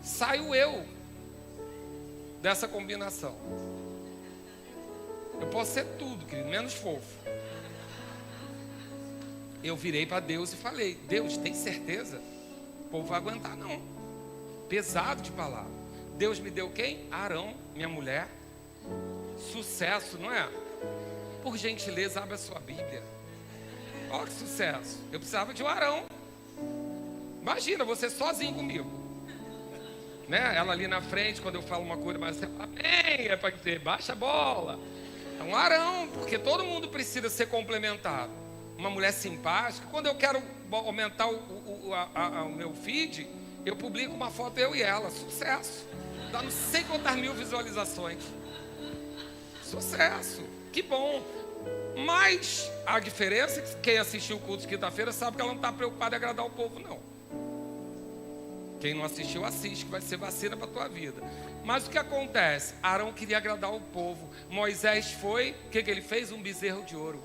Saio eu dessa combinação. Eu posso ser tudo, querido, menos fofo. Eu virei para Deus e falei: Deus, tem certeza? O povo vai aguentar não. Pesado de palavra. Deus me deu quem? Arão, minha mulher. Sucesso, não é? Por gentileza, abre a sua Bíblia. Olha que sucesso. Eu precisava de um Arão. Imagina, você sozinho comigo, né? Ela ali na frente, quando eu falo uma coisa, mas você fala, amém, é para dizer, baixa a bola. É um Arão, porque todo mundo precisa ser complementado. Uma mulher simpática. Quando eu quero aumentar o meu feed, eu publico uma foto eu e ela. Sucesso. Dá não sei quantas mil visualizações. Sucesso. Que bom. Mas a diferença é que quem assistiu o culto de quinta-feira sabe que ela não está preocupada em agradar o povo, não. Quem não assistiu, assiste, que vai ser vacina para a tua vida. Mas o que acontece? Arão queria agradar o povo. Moisés foi, o que ele fez? Um bezerro de ouro.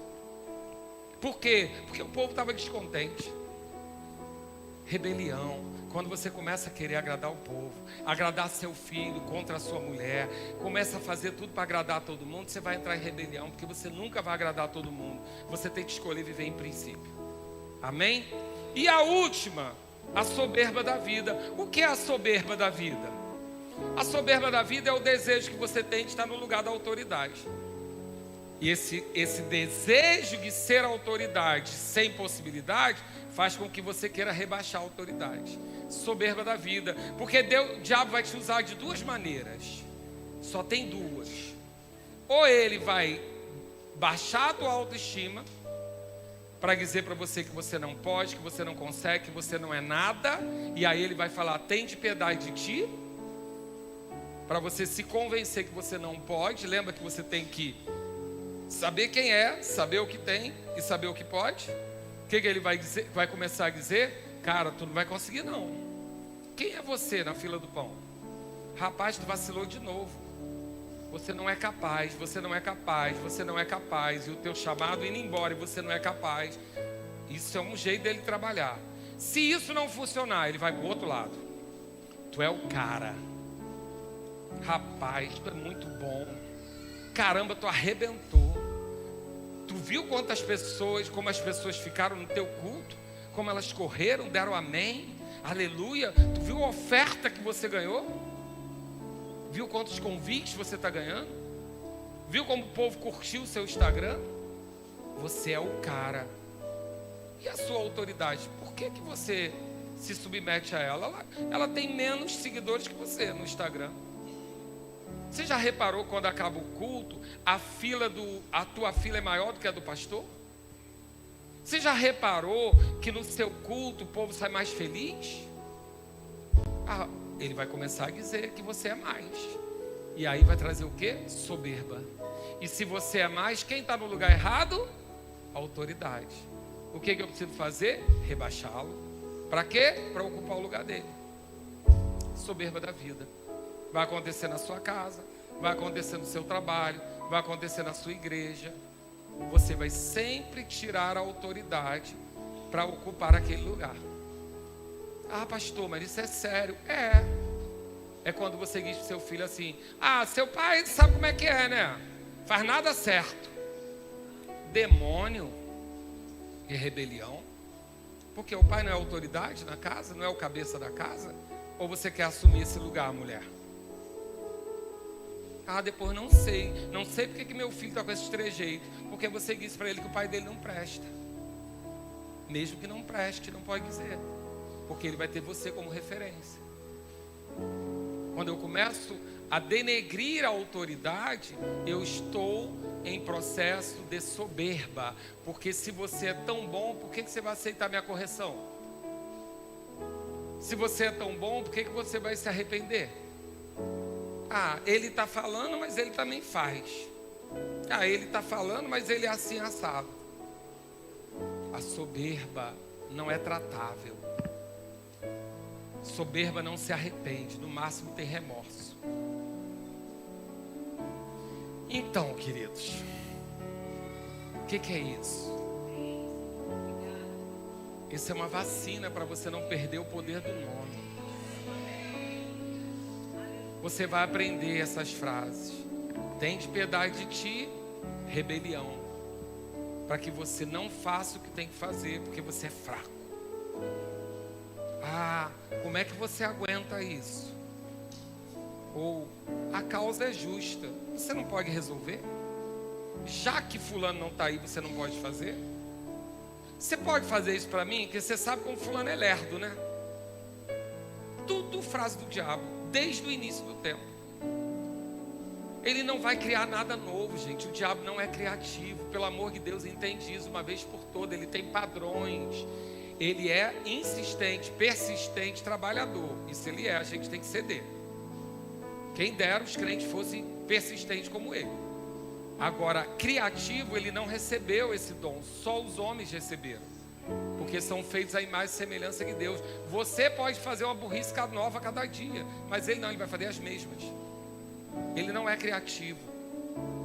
Por quê? Porque o povo estava descontente. Rebelião. Quando você começa a querer agradar o povo, agradar seu filho contra a sua mulher, começa a fazer tudo para agradar todo mundo, você vai entrar em rebelião, porque você nunca vai agradar todo mundo. Você tem que escolher viver em princípio. Amém? E a última, a soberba da vida. O que é a soberba da vida? A soberba da vida é o desejo que você tem de estar no lugar da autoridade. E esse desejo de ser autoridade sem possibilidade faz com que você queira rebaixar a autoridade. Soberba da vida. Porque o diabo vai te usar de duas maneiras. Só tem duas. Ou ele vai baixar a tua autoestima para dizer para você que você não pode, que você não consegue, que você não é nada. E aí ele vai falar, tende piedade de ti, para você se convencer que você não pode. Lembra que você tem que saber quem é, saber o que tem e saber o que pode. O que ele vai dizer? Vai começar a dizer, cara, tu não vai conseguir não. Quem é você na fila do pão? Rapaz, tu vacilou de novo. Você não é capaz, você não é capaz, você não é capaz. E o teu chamado indo embora e você não é capaz. Isso é um jeito dele trabalhar. Se isso não funcionar, ele vai pro outro lado. Tu é o cara. Rapaz, tu é muito bom. Caramba, tu arrebentou. Tu viu quantas pessoas, como as pessoas ficaram no teu culto? Como elas correram, deram amém, aleluia. Tu viu a oferta que você ganhou? Viu quantos convites você está ganhando? Viu como o povo curtiu o seu Instagram? Você é o cara. E a sua autoridade? Por que você se submete a ela? Ela tem menos seguidores que você no Instagram. Você já reparou quando acaba o culto, a tua fila é maior do que a do pastor? Você já reparou que no seu culto o povo sai mais feliz? Ele vai começar a dizer que você é mais. E aí vai trazer o quê? Soberba. E se você é mais, quem está no lugar errado? Autoridade. O que eu preciso fazer? Rebaixá-lo. Para quê? Para ocupar o lugar dele. Soberba da vida. Vai acontecer na sua casa, vai acontecer no seu trabalho, vai acontecer na sua igreja. Você vai sempre tirar a autoridade para ocupar aquele lugar. Pastor, mas isso é sério. É quando você diz para o seu filho assim, seu pai sabe como é que é, né? Faz nada certo. Demônio e rebelião. Porque o pai não é autoridade na casa, não é o cabeça da casa. Ou você quer assumir esse lugar, mulher? Depois não sei porque que meu filho está com esses trejeitos. Porque você disse para ele que o pai dele não presta. Mesmo que não preste, não pode dizer. Porque ele vai ter você como referência. Quando eu começo a denegrir a autoridade, eu estou em processo de soberba. Porque se você é tão bom, por que você vai aceitar minha correção? Se você é tão bom, por que você vai se arrepender? Ele está falando, mas ele também faz. Ele está falando, mas ele é assim assado. A soberba não é tratável. Soberba não se arrepende, no máximo tem remorso. Então, queridos, o que é isso? Isso é uma vacina para você não perder o poder do nome. Você vai aprender essas frases. Tende piedade de ti, rebelião. Para que você não faça o que tem que fazer, porque você é fraco. Como é que você aguenta isso? Ou a causa é justa, você não pode resolver? Já que fulano não está aí, você não pode fazer? Você pode fazer isso para mim? Porque você sabe como fulano é lerdo, né? Tudo frase do diabo, desde o início do tempo. Ele não vai criar nada novo, gente. O diabo não é criativo. Pelo amor de Deus, entende isso uma vez por todas. Ele tem padrões. Ele é insistente, persistente, trabalhador. Isso ele é, a gente tem que ceder. Quem dera os crentes fossem persistentes como ele. Agora, criativo, ele não recebeu esse dom. Só os homens receberam. Porque são feitos à imagem e semelhança de Deus. Você pode fazer uma burrice nova a cada dia, mas ele não, ele vai fazer as mesmas. Ele não é criativo.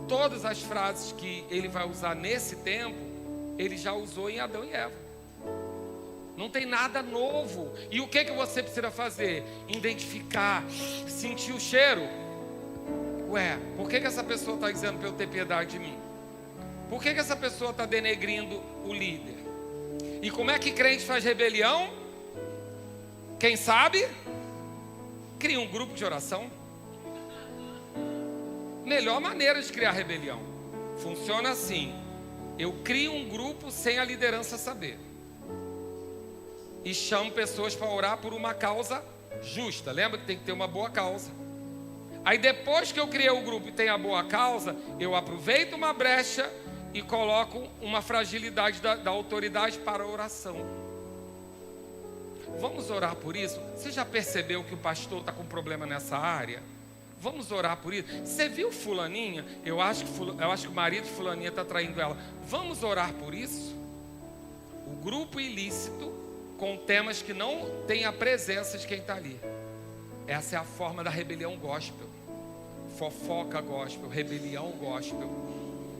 Todas as frases que ele vai usar nesse tempo, ele já usou em Adão e Eva. Não tem nada novo. E o que você precisa fazer? Identificar, sentir o cheiro. Por que essa pessoa está dizendo para eu ter piedade de mim? Por que essa pessoa está denegrindo o líder? E como é que crente faz rebelião? Quem sabe? Cria um grupo de oração. Melhor maneira de criar rebelião. Funciona assim. Eu crio um grupo sem a liderança saber. E chamo pessoas para orar por uma causa justa. Lembra que tem que ter uma boa causa. Aí depois que eu criei o grupo e tem a boa causa, eu aproveito uma brecha e coloco uma fragilidade da autoridade para a oração. Vamos orar por isso? Você já percebeu que o pastor está com problema nessa área? Vamos orar por isso. Você viu fulaninha? Eu acho que o marido de fulaninha está traindo ela. Vamos orar por isso? O grupo ilícito com temas que não tem a presença de quem está ali. Essa é a forma da rebelião gospel. Fofoca gospel, rebelião gospel.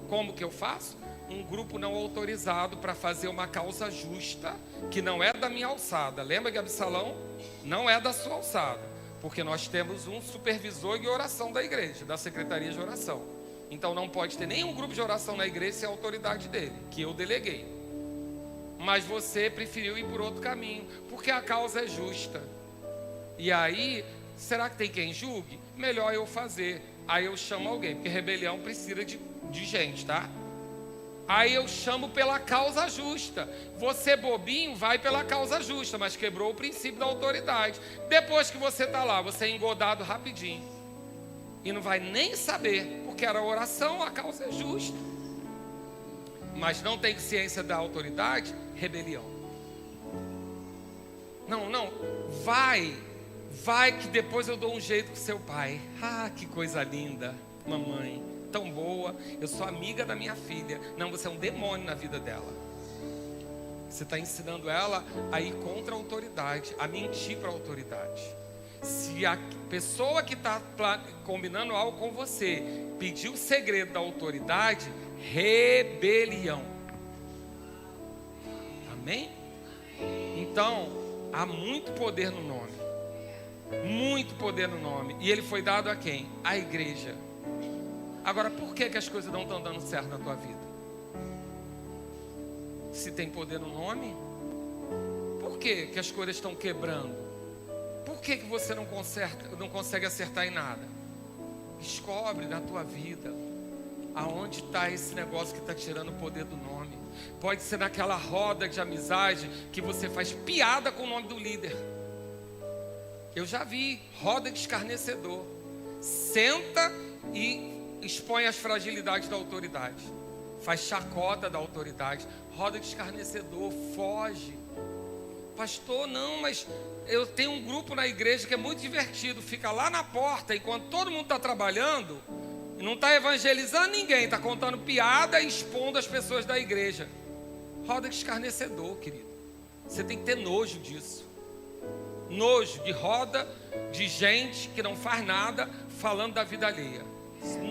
Como que eu faço? Um grupo não autorizado para fazer uma causa justa, que não é da minha alçada. Lembra que Absalão não é da sua alçada, porque nós temos um supervisor de oração da igreja, da secretaria de oração. Então não pode ter nenhum grupo de oração na igreja sem a autoridade dele, que eu deleguei. Mas você preferiu ir por outro caminho, porque a causa é justa. E aí, será que tem quem julgue? Melhor eu fazer. Aí eu chamo alguém, porque rebelião precisa de gente, tá? Aí eu chamo pela causa justa. Você bobinho vai pela causa justa, mas quebrou o princípio da autoridade. Depois que você está lá, você é engodado rapidinho. E não vai nem saber, porque era oração, a causa é justa. Mas não tem ciência da autoridade, rebelião. Não, vai que depois eu dou um jeito com seu pai. Ah, que coisa linda, mamãe, tão boa, eu sou amiga da minha filha. Não, você é um demônio na vida dela. Você está ensinando ela a ir contra a autoridade, a mentir para a autoridade. Se a pessoa que está combinando algo com você pedir o segredo da autoridade, rebelião. Amém? Então, há muito poder no nome. Muito poder no nome. E ele foi dado a quem? À igreja. Agora, por que as coisas não estão dando certo na tua vida? Se tem poder no nome, por que as coisas estão quebrando? Por que você não consegue acertar em nada? Descobre na tua vida aonde está esse negócio que está tirando o poder do nome. Pode ser naquela roda de amizade que você faz piada com o nome do líder. Eu já vi roda de escarnecedor. Senta e expõe as fragilidades da autoridade. Faz chacota da autoridade. Roda de escarnecedor, foge. Pastor, não, mas eu tenho um grupo na igreja que é muito divertido. Fica lá na porta, enquanto todo mundo está trabalhando, não está evangelizando ninguém, está contando piada e expondo as pessoas da igreja. Roda de escarnecedor, querido. Você tem que ter nojo disso. Nojo de roda de gente que não faz nada falando da vida alheia.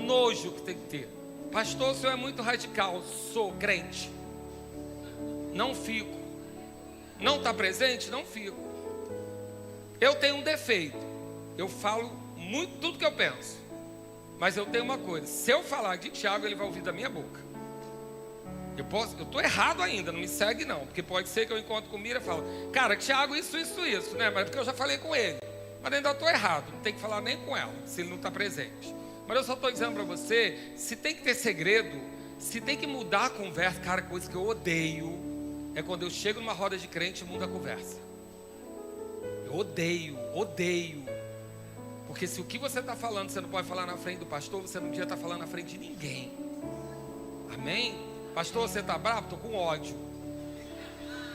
Nojo que tem que ter. Pastor, o senhor é muito radical. Sou crente. Não fico. Não está presente? Não fico. Eu tenho um defeito. Eu falo muito tudo que eu penso. Mas eu tenho uma coisa. Se eu falar de Tiago, ele vai ouvir da minha boca. Eu estou errado ainda, não me segue não. Porque pode ser que eu encontre com Mira e falo, cara, Tiago, isso, né? Mas porque eu já falei com ele. Mas ainda estou errado, não tem que falar nem com ela, se ele não está presente. Mas eu só estou dizendo para você, se tem que ter segredo, se tem que mudar a conversa, cara, coisa que eu odeio, é quando eu chego numa roda de crente e muda a conversa. Eu odeio. Porque se o que você está falando, você não pode falar na frente do pastor, você não devia estar falando na frente de ninguém. Amém? Pastor, você está bravo? Estou com ódio.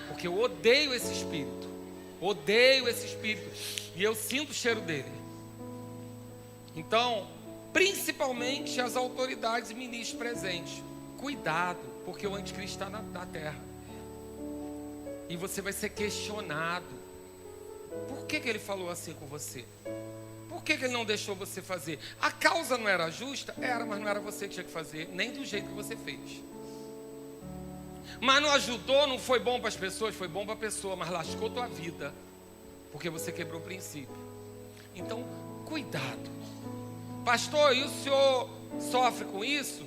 Porque eu odeio esse espírito. E eu sinto o cheiro dele. Então, principalmente as autoridades e ministros presentes. Cuidado, porque o anticristo está na terra. E você vai ser questionado. Por que ele falou assim com você? Por que ele não deixou você fazer? A causa não era justa? Era, mas não era você que tinha que fazer. Nem do jeito que você fez. Mas não ajudou, não foi bom para as pessoas, foi bom para a pessoa, mas lascou tua vida, porque você quebrou o princípio. Então, cuidado. Pastor, e o senhor sofre com isso?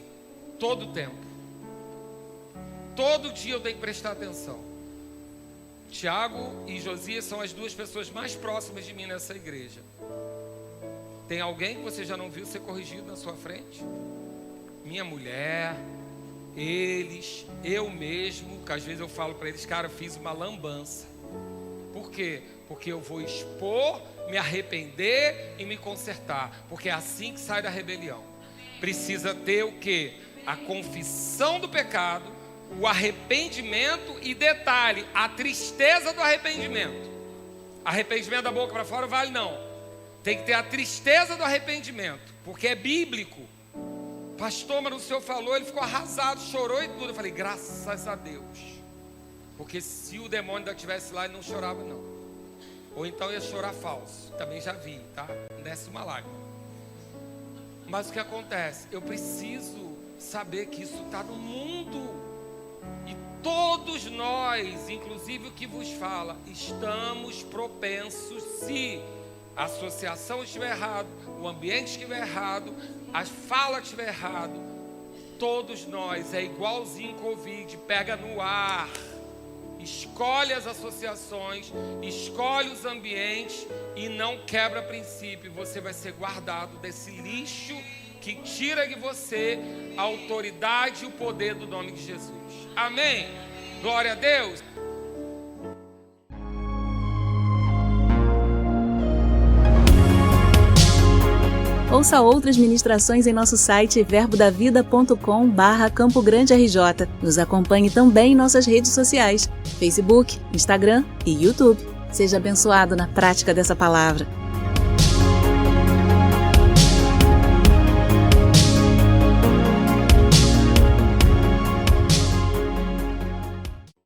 Todo o tempo. Todo dia eu tenho que prestar atenção. Tiago e Josias são as duas pessoas mais próximas de mim nessa igreja. Tem alguém que você já não viu ser corrigido na sua frente? Minha mulher... Eles, eu mesmo, que às vezes eu falo para eles, cara, eu fiz uma lambança. Por Por quê? Porque eu vou expor, me arrepender e me consertar. Porque é assim que sai da rebelião. Precisa ter o quê? A confissão do pecado, o arrependimento e, detalhe, a tristeza do arrependimento. Arrependimento da boca para fora vale não. Tem que ter a tristeza do arrependimento, porque é bíblico. Pastor, mas o senhor falou, ele ficou arrasado, chorou e tudo. Eu falei, graças a Deus. Porque se o demônio ainda estivesse lá, ele não chorava não. Ou então ia chorar falso. Também já vi, tá? Desce uma lágrima. Mas o que acontece? Eu preciso saber que isso está no mundo. E todos nós, inclusive o que vos fala, estamos propensos, se a associação estiver errado, o ambiente estiver errado, a fala estiver errado, todos nós, é igualzinho Covid, pega no ar, escolhe as associações, escolhe os ambientes e não quebra princípio. Você vai ser guardado desse lixo que tira de você a autoridade e o poder do nome de Jesus. Amém? Glória a Deus.
Ouça outras ministrações em nosso site verbodavida.com/Campo Grande RJ. Nos acompanhe também em nossas redes sociais, Facebook, Instagram e YouTube. Seja abençoado na prática dessa palavra.